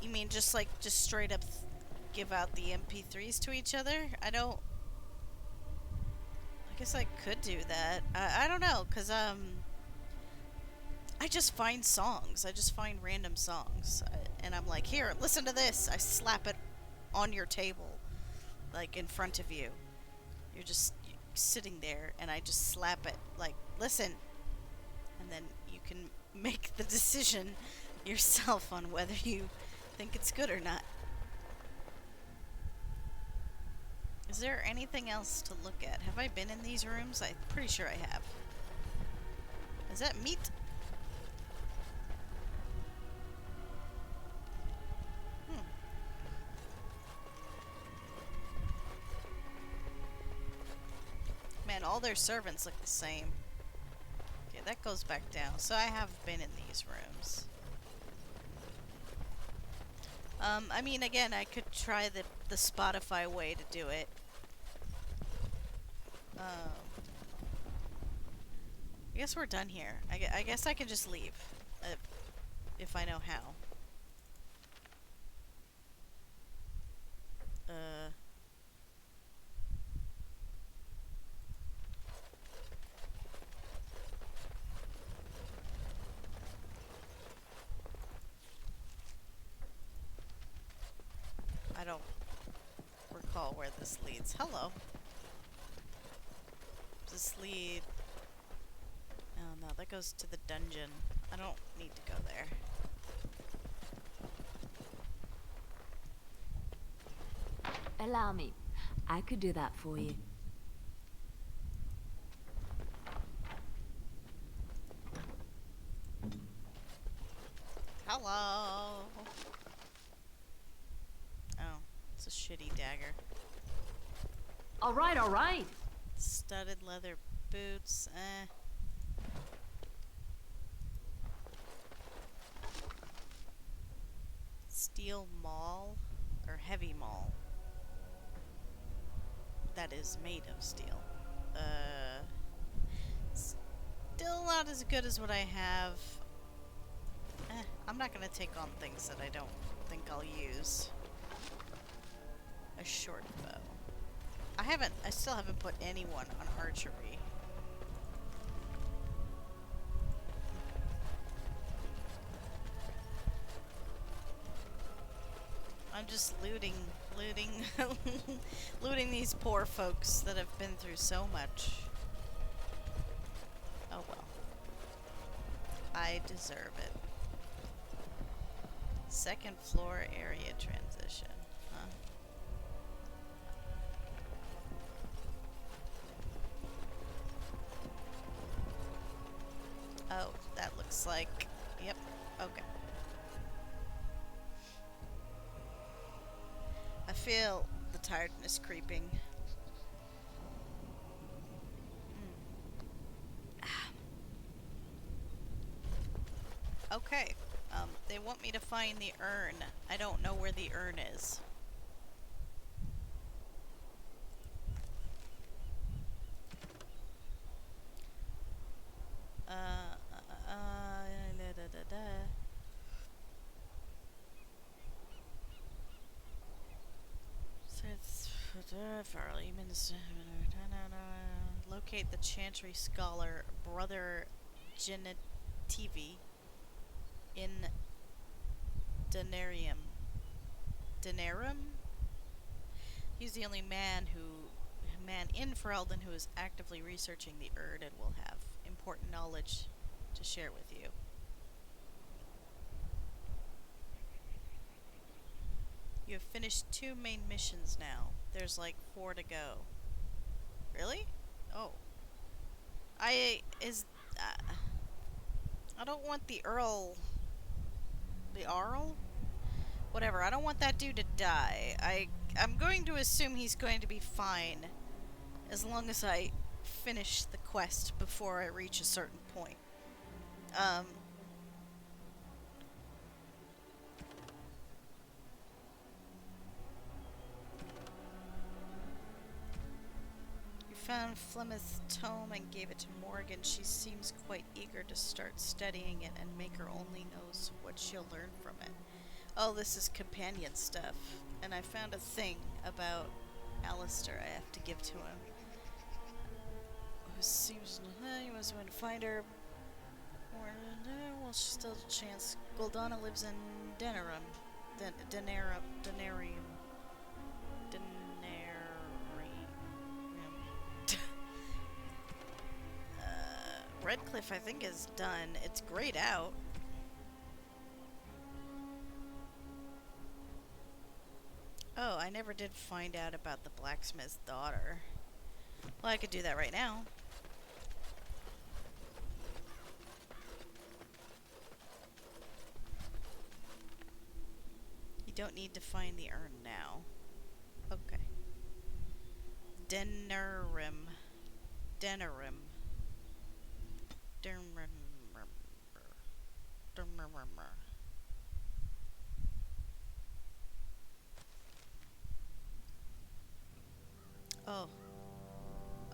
B: you mean just straight up give out the MP3s to each other? I guess I could do that. I don't know, because, I just find songs. I just find random songs. And I'm like, here, listen to this. I slap it on your table, like, in front of you. You're just sitting there, and I just slap it, like, listen. And then you can make the decision yourself on whether you think it's good or not. Is there anything else to look at? Have I been in these rooms? I'm pretty sure I have. Is that meat? Man, all their servants look the same. Okay, that goes back down. So I have been in these rooms. I mean, again, I could try the Spotify way to do it. I guess we're done here. I guess I can just leave. If I know how. I don't recall recall where this leads. Hello. Does this lead... Oh no, that goes to the dungeon. I don't need to go there.
I: Allow me. I could do that for you.
B: Hello. Oh, it's a shitty dagger.
I: All right, all right.
B: Studded leather boots. Steel maul or heavy maul. That is made of steel. Still not as good as what I have. I'm not gonna take on things that I don't think I'll use. A short bow. I still haven't put anyone on archery. I'm just looting looting these poor folks that have been through so much. Oh well. I deserve it. Second floor area transition, huh? Oh, that looks like... Yep, okay. I feel the tiredness creeping. Okay, they want me to find the urn. I don't know where the urn is. Locate the Chantry Scholar, Brother Genetivi, in Denarium. Denarum? He's the only man in Ferelden who is actively researching the Erd and will have important knowledge to share with you. You have finished 2 main missions now. There's like 4 to go. Really? Oh. I don't want the Earl... The Arl? Whatever, I don't want that dude to die. I'm going to assume he's going to be fine as long as I finish the quest before I reach a certain point. You found Flemeth's tome and gave it to Morgan. She seems quite eager to start studying it, and Maker only knows what she'll learn from it. Oh, this is companion stuff. And I found a thing about Alistair I have to give to him. Who seems he was going to find her. Well, she still has a chance. Goldana lives in Denerim. Denarium. Redcliffe, I think, is done. It's grayed out. Oh, I never did find out about the blacksmith's daughter. Well, I could do that right now. You don't need to find the urn now. Okay. Denerim.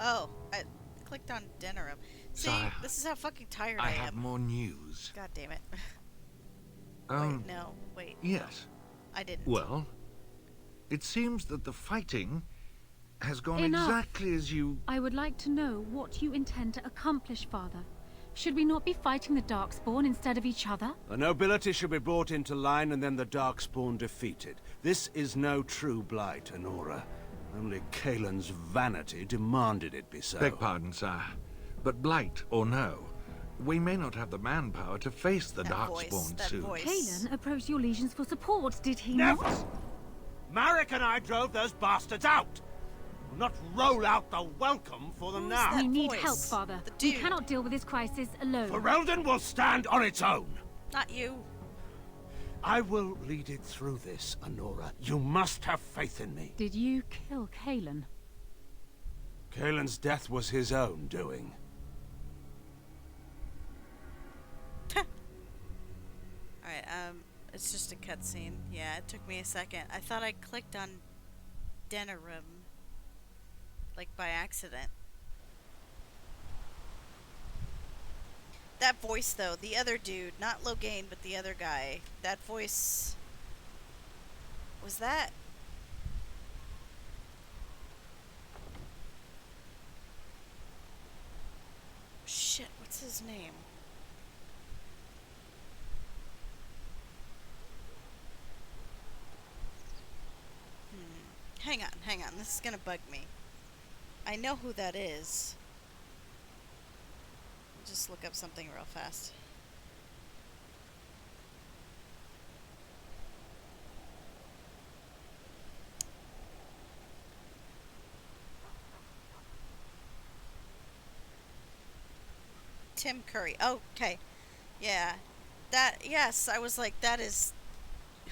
B: Oh, I clicked on Denerim. See,
N: Sire,
B: this is how fucking tired I
N: I
B: am.
N: have more news.
B: God damn it.
N: Um,
B: wait, no, wait.
N: Yes.
B: I didn't.
N: Well, it seems that the fighting has gone
O: Enough.
N: exactly as you...
O: I would like to know what you intend to accomplish, Father. Should we not be fighting the Darkspawn instead of each other?
L: The nobility should be brought into line and then the Darkspawn defeated. This is no true blight, Honora.
P: Only Kalen's vanity demanded it be so.
N: Beg pardon, sir. But blight or no, we may not have the manpower to face the Darkspawn soon.
O: Kalen approached your legions for support, did he
P: Never!
O: not?
P: Marek and I drove those bastards out! We'll not roll out the welcome for them now.
O: We need help, Father. We cannot deal with this crisis alone.
P: Ferelden will stand on its own.
B: Not you.
P: I will lead it through this, Honora. You must have faith in me.
O: Did you kill Kalen?
P: Kalen's death was his own doing.
B: Alright, it's just a cutscene. Yeah, it took me a second. I thought I clicked on Denerim, like by accident. That voice, though, the other dude, not Logain, but the other guy, that voice, was that? Shit, what's his name? Hang on, this is gonna bug me. I know who that is. Just look up something real fast. Tim Curry. Oh, okay. Yeah. Yes, I was like, that is...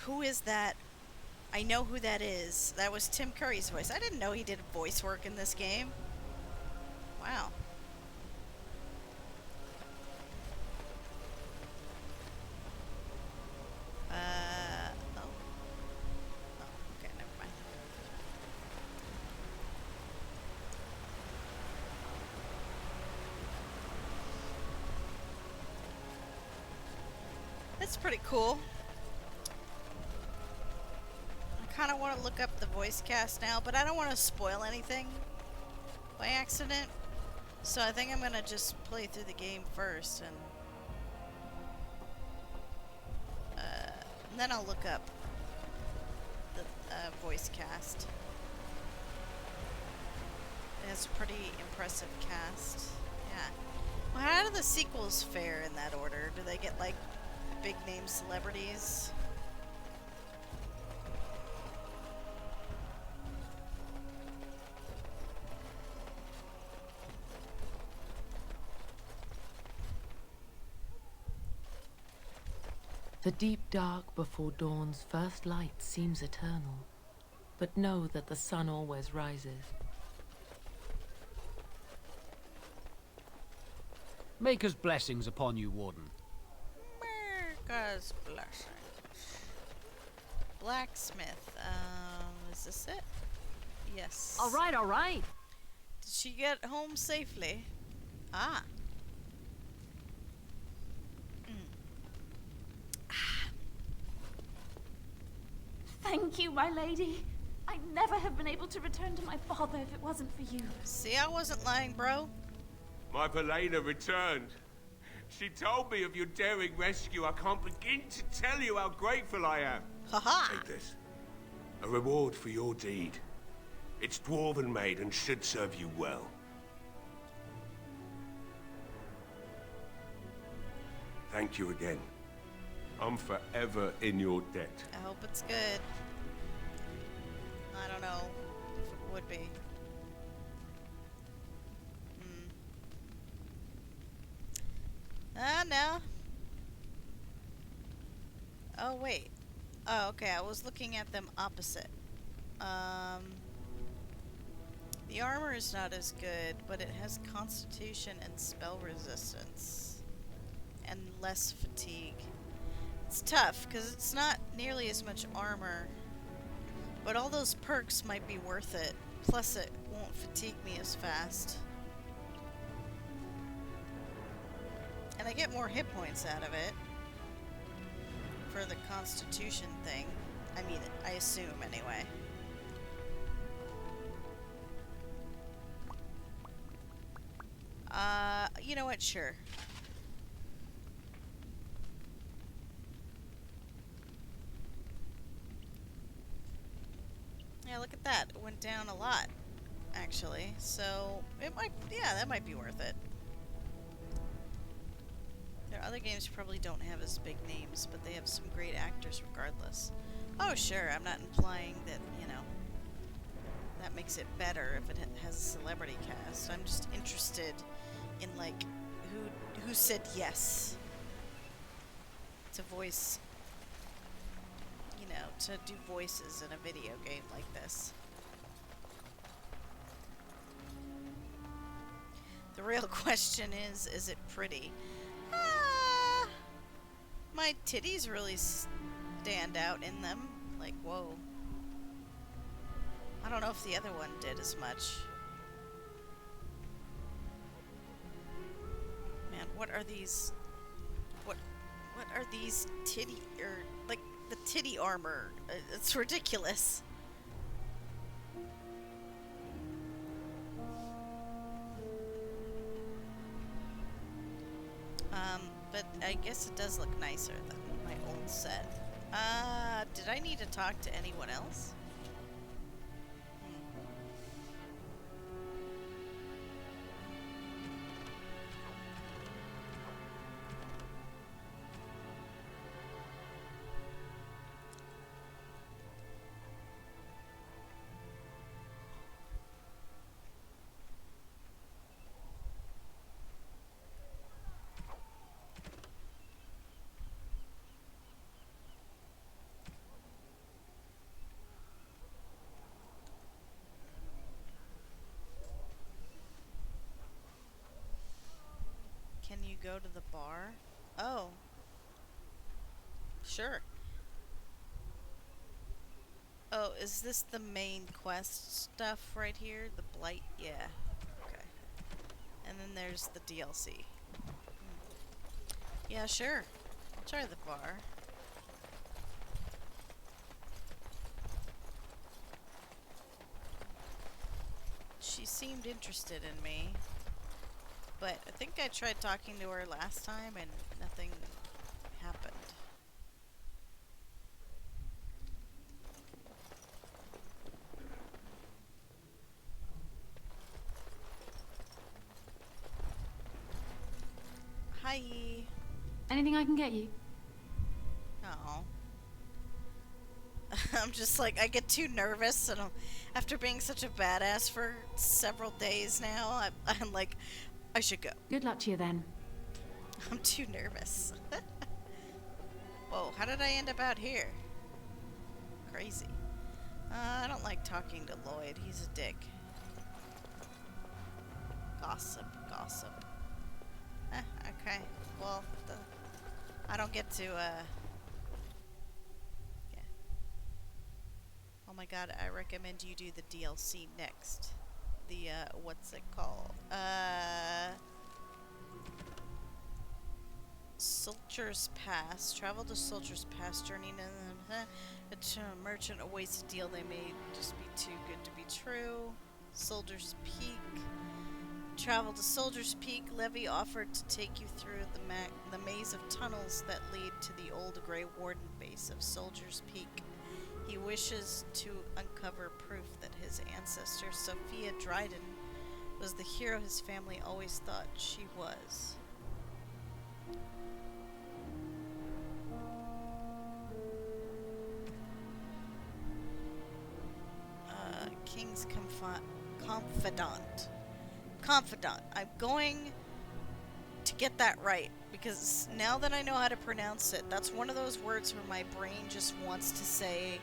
B: Who is that? I know who that is. That was Tim Curry's voice. I didn't know he did voice work in this game. Wow. Okay, never mind. That's pretty cool. I kind of want to look up the voice cast now, but I don't want to spoil anything by accident. So I think I'm going to just play through the game first and then I'll look up the voice cast. It has a pretty impressive cast. Yeah. Well, how do the sequels fare in that order? Do they get, like, big name celebrities?
Q: The deep dark before dawn's first light seems eternal, but know that the sun always rises.
R: Maker's blessings upon you, Warden.
B: Maker's blessings. Blacksmith. Is this it? Yes.
I: All right, all right.
B: Did she get home safely? Ah.
S: Thank you, my lady. I'd never have been able to return to my father if it wasn't for you.
B: See, I wasn't lying, bro.
T: My Velena returned. She told me of your daring rescue. I can't begin to tell you how grateful I am.
B: Haha.
T: Take this. A reward for your deed. It's dwarven made and should serve you well. Thank you again. I'm forever in your debt.
B: I hope it's good. I don't know if it would be. No. Oh, wait. Oh, okay. I was looking at them opposite. The armor is not as good, but it has constitution and spell resistance. And less fatigue. It's tough, because it's not nearly as much armor. But all those perks might be worth it. Plus, it won't fatigue me as fast. And I get more hit points out of it. For the constitution thing. I mean, I assume, anyway. You know what? Sure. Yeah, look at that. It went went down a lot, actually. So it might, yeah, that might be worth it. There are other games who probably don't have as big names, but they have some great actors regardless. Oh, sure, I'm not implying that, you know, that makes it better if it has a celebrity cast. I'm just interested in, like, who said yes to voice, you know, to do voices in a video game like this. The real question is it pretty? My titties really stand out in them. Like, whoa. I don't know if the other one did as much. Man, what are these? What are these titty or like the titty armor? It's ridiculous. But I guess it does look nicer than my old set. Did I need to talk to anyone else? Can you go to the bar? Oh. Sure. Oh, is this the main quest stuff right here? The Blight? Yeah. Okay. And then there's the DLC. Yeah, sure. I'll try the bar. She seemed interested in me. But I think I tried talking to her last time and nothing happened. Hi.
O: Anything I can get you?
B: Oh. I'm just like, I get too nervous, and after being such a badass for several days now, I'm like, I should go.
O: Good luck to you then.
B: I'm too nervous. Whoa, how did I end up out here? Crazy. I don't like talking to Lloyd. He's a dick. Gossip, gossip. Okay. Well, I don't get to, yeah. Oh my god, I recommend you do the DLC next. The, what's it called? Soldier's Pass. Travel to Soldier's Pass. Journey to a merchant awaits a deal they may just be too good to be true. Soldier's Peak. Travel to Soldier's Peak. Levy offered to take you through the maze of tunnels that lead to the old Grey Warden base of Soldier's Peak. He wishes to uncover proof that his ancestor, Sophia Dryden, was the hero his family always thought she was. King's Confidant. Confidant. I'm going to get that right, because now that I know how to pronounce it, that's one of those words where my brain just wants to say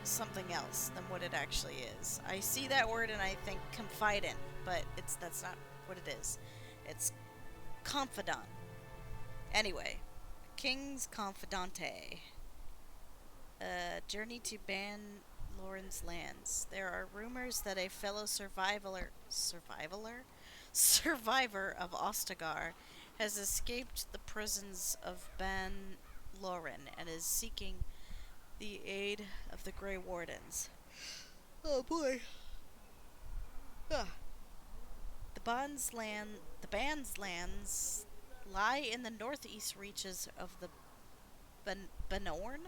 B: something else than what it actually is. I see that word and I think confidant, but that's not what it is. It's confidant. Anyway, King's Confidante. Journey to Ban Loren's lands. There are rumors that a fellow survivor of Ostagar has escaped the prisons of Ban Loren and is seeking the aid of the Grey Wardens. Oh boy. Ah. The Ban's lands lie in the northeast reaches of the Banorn.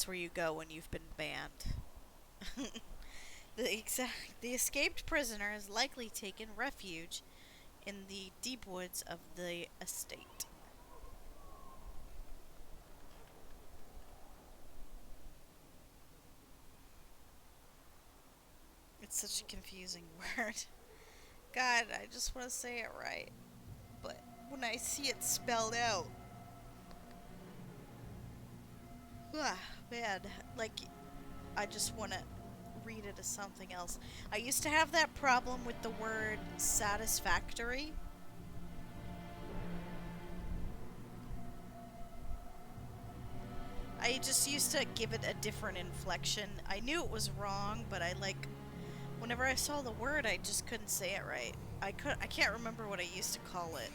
B: that's where you go when you've been banned. The escaped prisoner has likely taken refuge in the deep woods of the estate. It's such a confusing word. God, I just want to say it right. But when I see it spelled out, man, like, I just want to read it as something else. I used to have that problem with the word satisfactory. I just used to give it a different inflection. I knew it was wrong, but whenever I saw the word, I just couldn't say it right. I can't remember what I used to call it.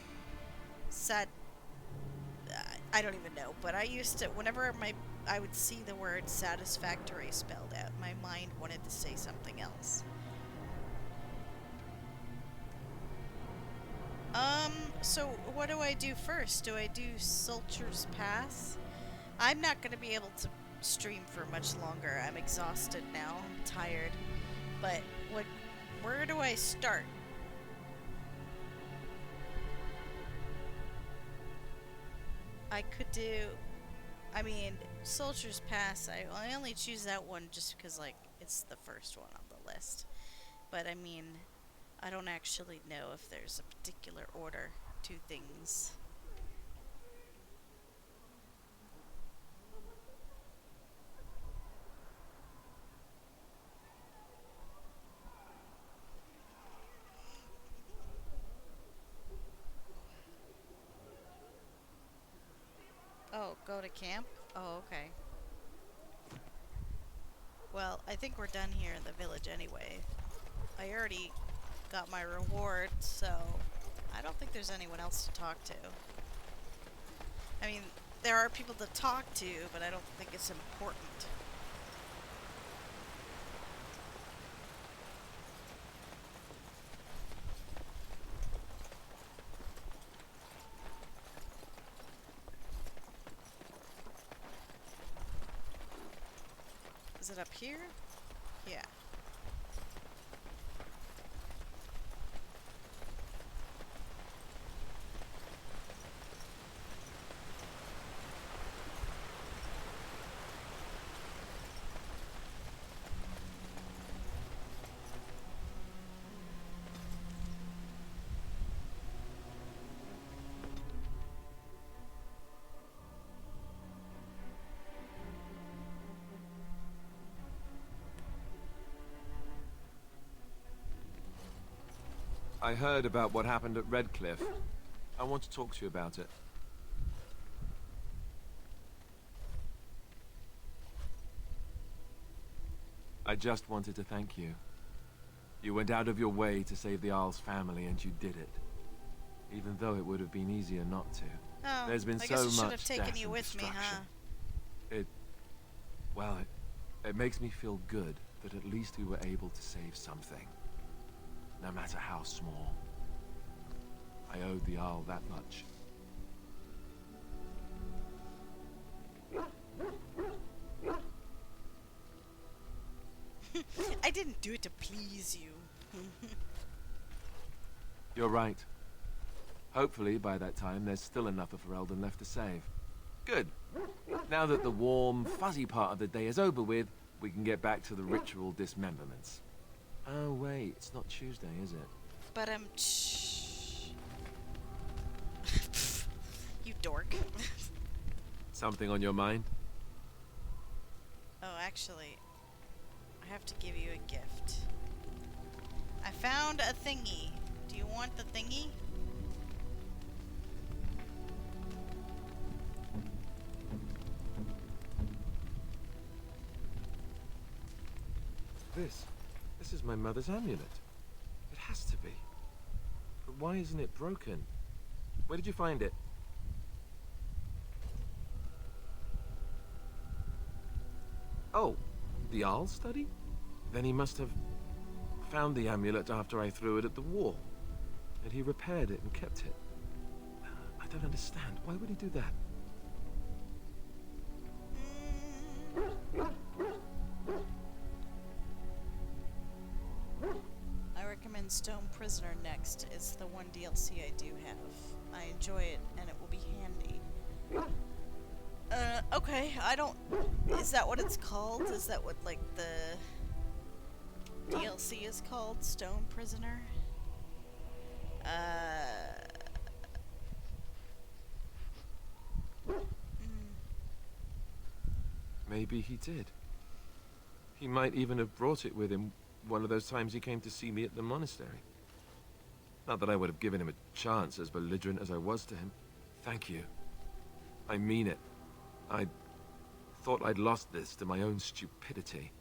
B: I don't even know, but I used to, whenever I would see the word satisfactory spelled out, my mind wanted to say something else. So what do I do first? Do I do Sulcher's Pass? I'm not going to be able to stream for much longer. I'm exhausted now. I'm tired. But where do I start? I could do, I mean, Soldier's Pass, I only choose that one just because, like, it's the first one on the list. But, I mean, I don't actually know if there's a particular order to things. Oh, go to camp? Oh, okay. Well, I think we're done here in the village anyway. I already got my reward, so I don't think there's anyone else to talk to. I mean, there are people to talk to, but I don't think it's important. Is it up here? Yeah.
A: I heard about what happened at Redcliffe. I want to talk to you about it. I just wanted to thank you. You went out of your way to save the Isle's family, and you did it. Even though it would have been easier not to.
B: Oh,
A: There's been
B: I
A: so
B: guess I should
A: much
B: have taken
A: death
B: you
A: and
B: with me, huh?
A: Well, it makes me feel good that at least we were able to save something. No matter how small. I owed the Isle that much.
B: I didn't do it to please you.
A: You're right. Hopefully, by that time, there's still enough of Ferelden left to save. Good. Now that the warm, fuzzy part of the day is over with, we can get back to the ritual dismemberments. Oh, wait, it's not Tuesday, is it?
B: But you dork.
A: Something on your mind?
B: Oh, actually, I have to give you a gift. I found a thingy. Do you want the thingy?
A: This is my mother's amulet. It has to be. But why isn't it broken? Where did you find it? Oh, the Arl study? Then he must have found the amulet after I threw it at the wall. And he repaired it and kept it. I don't understand. Why would he do that?
B: find Stone Prisoner next. It's the one DLC I do have. I enjoy it, and it will be handy. Okay, I don't... Is that what it's called? Is that what, like, the DLC is called? Stone Prisoner?
A: Maybe he did. He might even have brought it with him one of those times he came to see me at the monastery. Not that I would have given him a chance, as belligerent as I was to him. Thank you. I mean it. I thought I'd lost this to my own stupidity.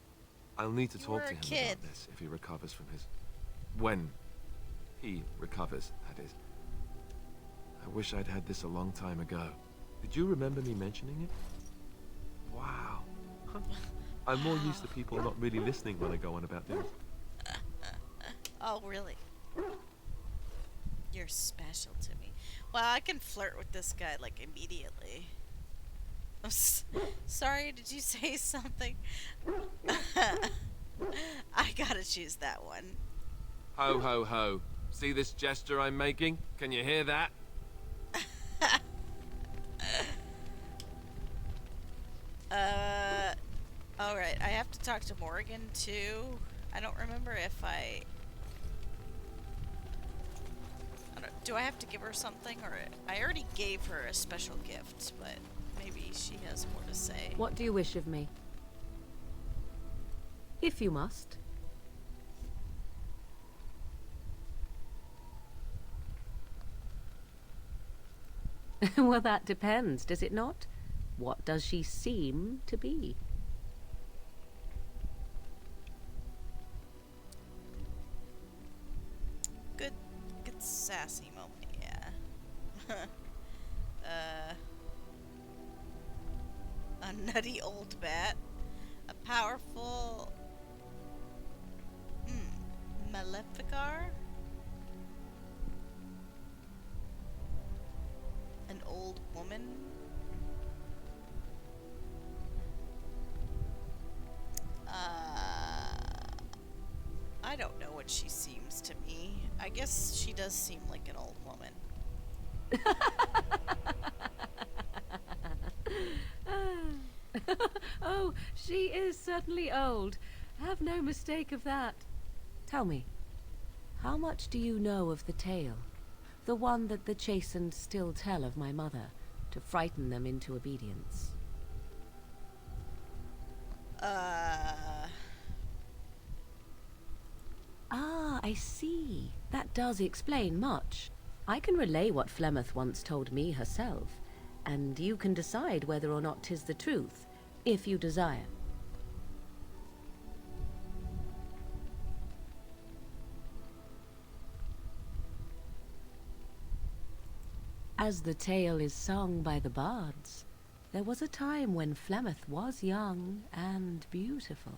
A: I'll need to talk to him about this if he recovers from his... When he recovers, that is. I wish I'd had this a long time ago. Did you remember me mentioning it? Wow. I'm more used to people not really listening when I go on about things.
B: Oh, really? You're special to me. Well, I can flirt with this guy, like, immediately. I'm sorry, did you say something? I gotta choose that one.
A: Ho, ho, ho. See this gesture I'm making? Can you hear that?
B: Alright, I have to talk to Morrigan, too. I don't remember if I don't, do I have to give her something, or... I already gave her a special gift, but maybe she has more to say.
I: What do you wish of me? If you must. Well, that depends, does it not? What does she seem to be?
B: Good sassy moment, yeah. A nutty old bat. A powerful... Maleficar? An old woman? I don't know what she seems to me. I guess she does seem like an old woman.
I: Oh, she is certainly old. Have no mistake of that. Tell me, how much do you know of the tale? The one that the chastened still tell of my mother, to frighten them into obedience. Ah, I see. That does explain much. I can relay what Flemeth once told me herself, and you can decide whether or not 'tis the truth, if you desire. As the tale is sung by the bards, there was a time when Flemeth was young and beautiful,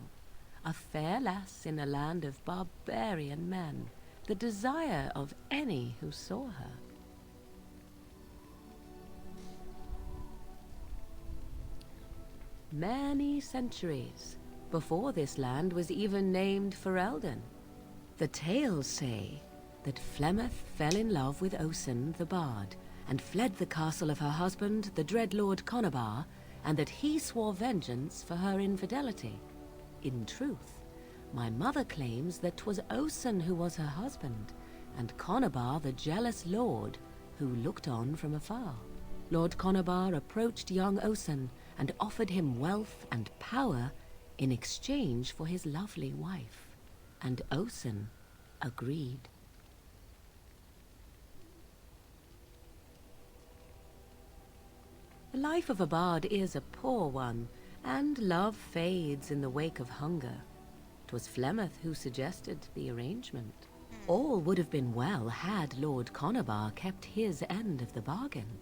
I: a fair lass in a land of barbarian men, the desire of any who saw her. Many centuries before this land was even named Ferelden. The tales say that Flemeth fell in love with Osen the bard, and fled the castle of her husband, the dread Lord Conabar, and that he swore vengeance for her infidelity. In truth, my mother claims that 'twas Osen who was her husband, and Conabar the jealous lord who looked on from afar. Lord Conabar approached young Osen and offered him wealth and power in exchange for his lovely wife, and Osen agreed. The life of a bard is a poor one, and love fades in the wake of hunger. 'Twas Flemeth who suggested the arrangement. All would have been well had Lord Conabar kept his end of the bargain.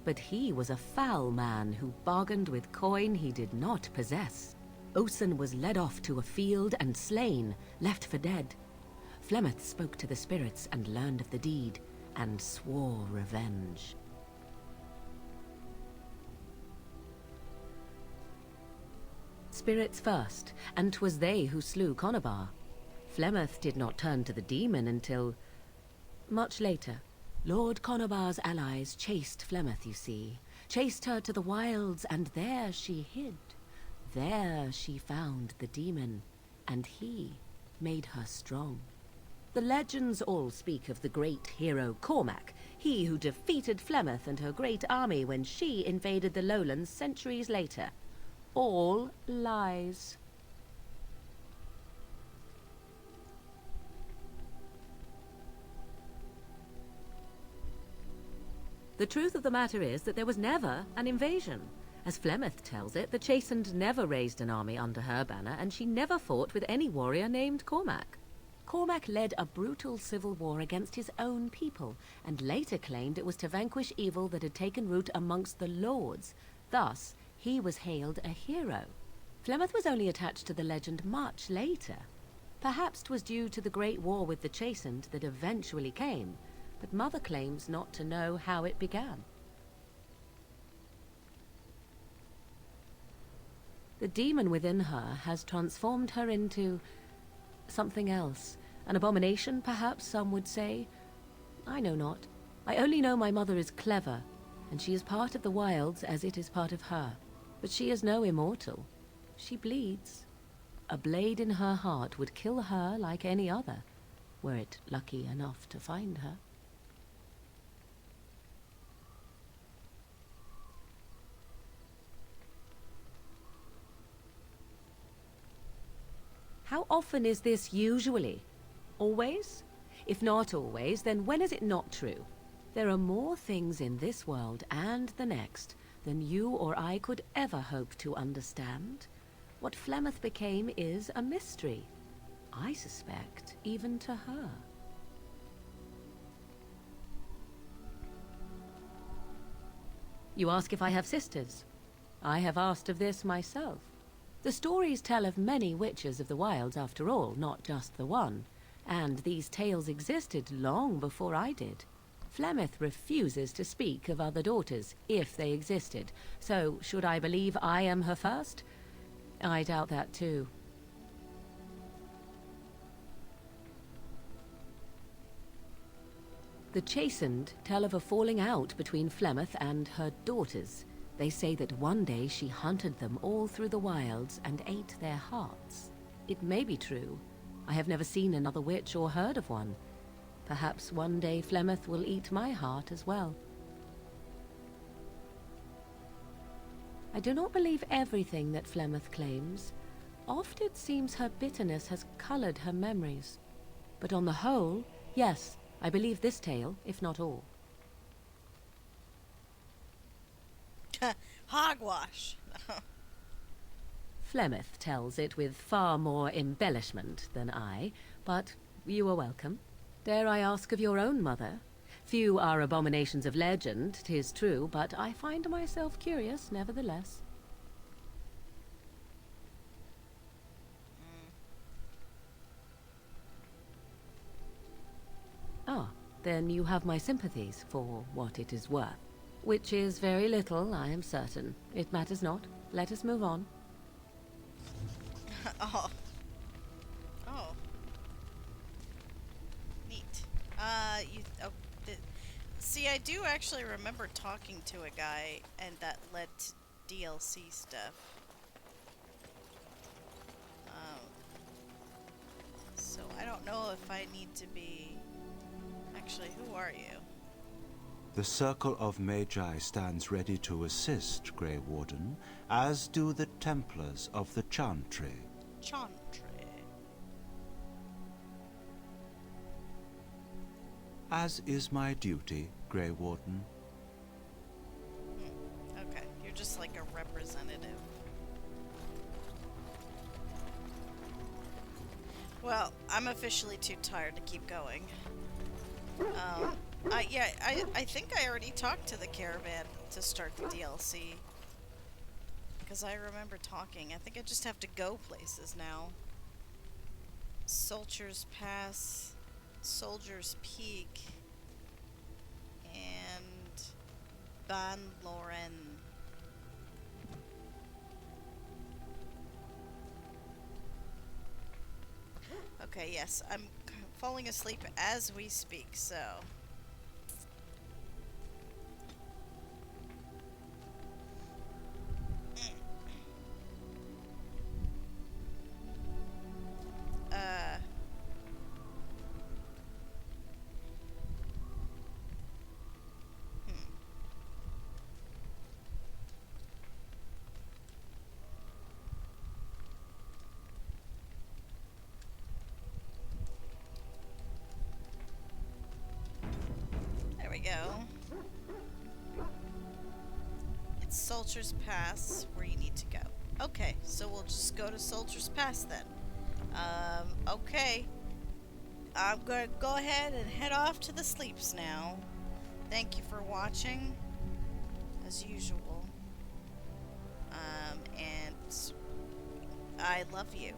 I: But he was a foul man who bargained with coin he did not possess. Osen was led off to a field and slain, left for dead. Flemeth spoke to the spirits and learned of the deed, and swore revenge. Spirits first, and 'twas they who slew Conabar. Flemeth did not turn to the demon until much later. Lord Conobar's allies chased Flemeth, you see. Chased her to the wilds, and there she hid. There she found the demon, and he made her strong. The legends all speak of the great hero Cormac, he who defeated Flemeth and her great army when she invaded the lowlands centuries later. All lies. The truth of the matter is that there was never an invasion. As Flemeth tells it, the Chastened never raised an army under her banner, and she never fought with any warrior named Cormac. Cormac led a brutal civil war against his own people, and later claimed it was to vanquish evil that had taken root amongst the lords. Thus, he was hailed a hero. Flemeth was only attached to the legend much later. Perhaps 'twas due to the great war with the Chastened that eventually came, but Mother claims not to know how it began. The demon within her has transformed her into something else. An abomination, perhaps some would say. I know not. I only know my mother is clever, and she is part of the wilds as it is part of her. But she is no immortal. She bleeds. A blade in her heart would kill her like any other, were it lucky enough to find her. How often is this usually? Always? If not always, then when is it not true? There are more things in this world and the next than you or I could ever hope to understand. What Flemeth became is a mystery. I suspect, even to her. You ask if I have sisters. I have asked of this myself. The stories tell of many witches of the wilds, after all, not just the one. And these tales existed long before I did. Flemeth refuses to speak of other daughters, if they existed. So, should I believe I am her first? I doubt that too. The Chastened tell of a falling out between Flemeth and her daughters. They say that one day she hunted them all through the wilds and ate their hearts. It may be true. I have never seen another witch or heard of one. Perhaps one day Flemeth will eat my heart as well. I do not believe everything that Flemeth claims. Oft it seems her bitterness has colored her memories. But on the whole, yes, I believe this tale, if not all.
B: Hogwash.
I: Flemeth tells it with far more embellishment than I, but you are welcome. Dare I ask of your own mother? Few are abominations of legend, 'tis true, but I find myself curious nevertheless. Ah, then you have my sympathies for what it is worth. Which is very little, I am certain. It matters not. Let us move on.
B: Oh. Oh. Neat. See, I do actually remember talking to a guy, and that led to DLC stuff. So I don't know if I need to be... Actually, who are you?
U: The Circle of Magi stands ready to assist, Grey Warden, as do the Templars of the Chantry.
B: Chantry.
U: As is my duty, Grey Warden.
B: Okay, you're just like a representative. Well, I'm officially too tired to keep going. Yeah, I think I already talked to the caravan to start the DLC. Because I remember talking. I think I just have to go places now. Soldier's Pass, Soldier's Peak, and Ban Loren. Okay, yes, I'm falling asleep as we speak, so... Uh... There we go. It's Soldier's Pass where you need to go. Okay, so we'll just go to Soldier's Pass then. Okay. I'm gonna go ahead and head off to the sleeps now. Thank you for watching, as usual. And I love you.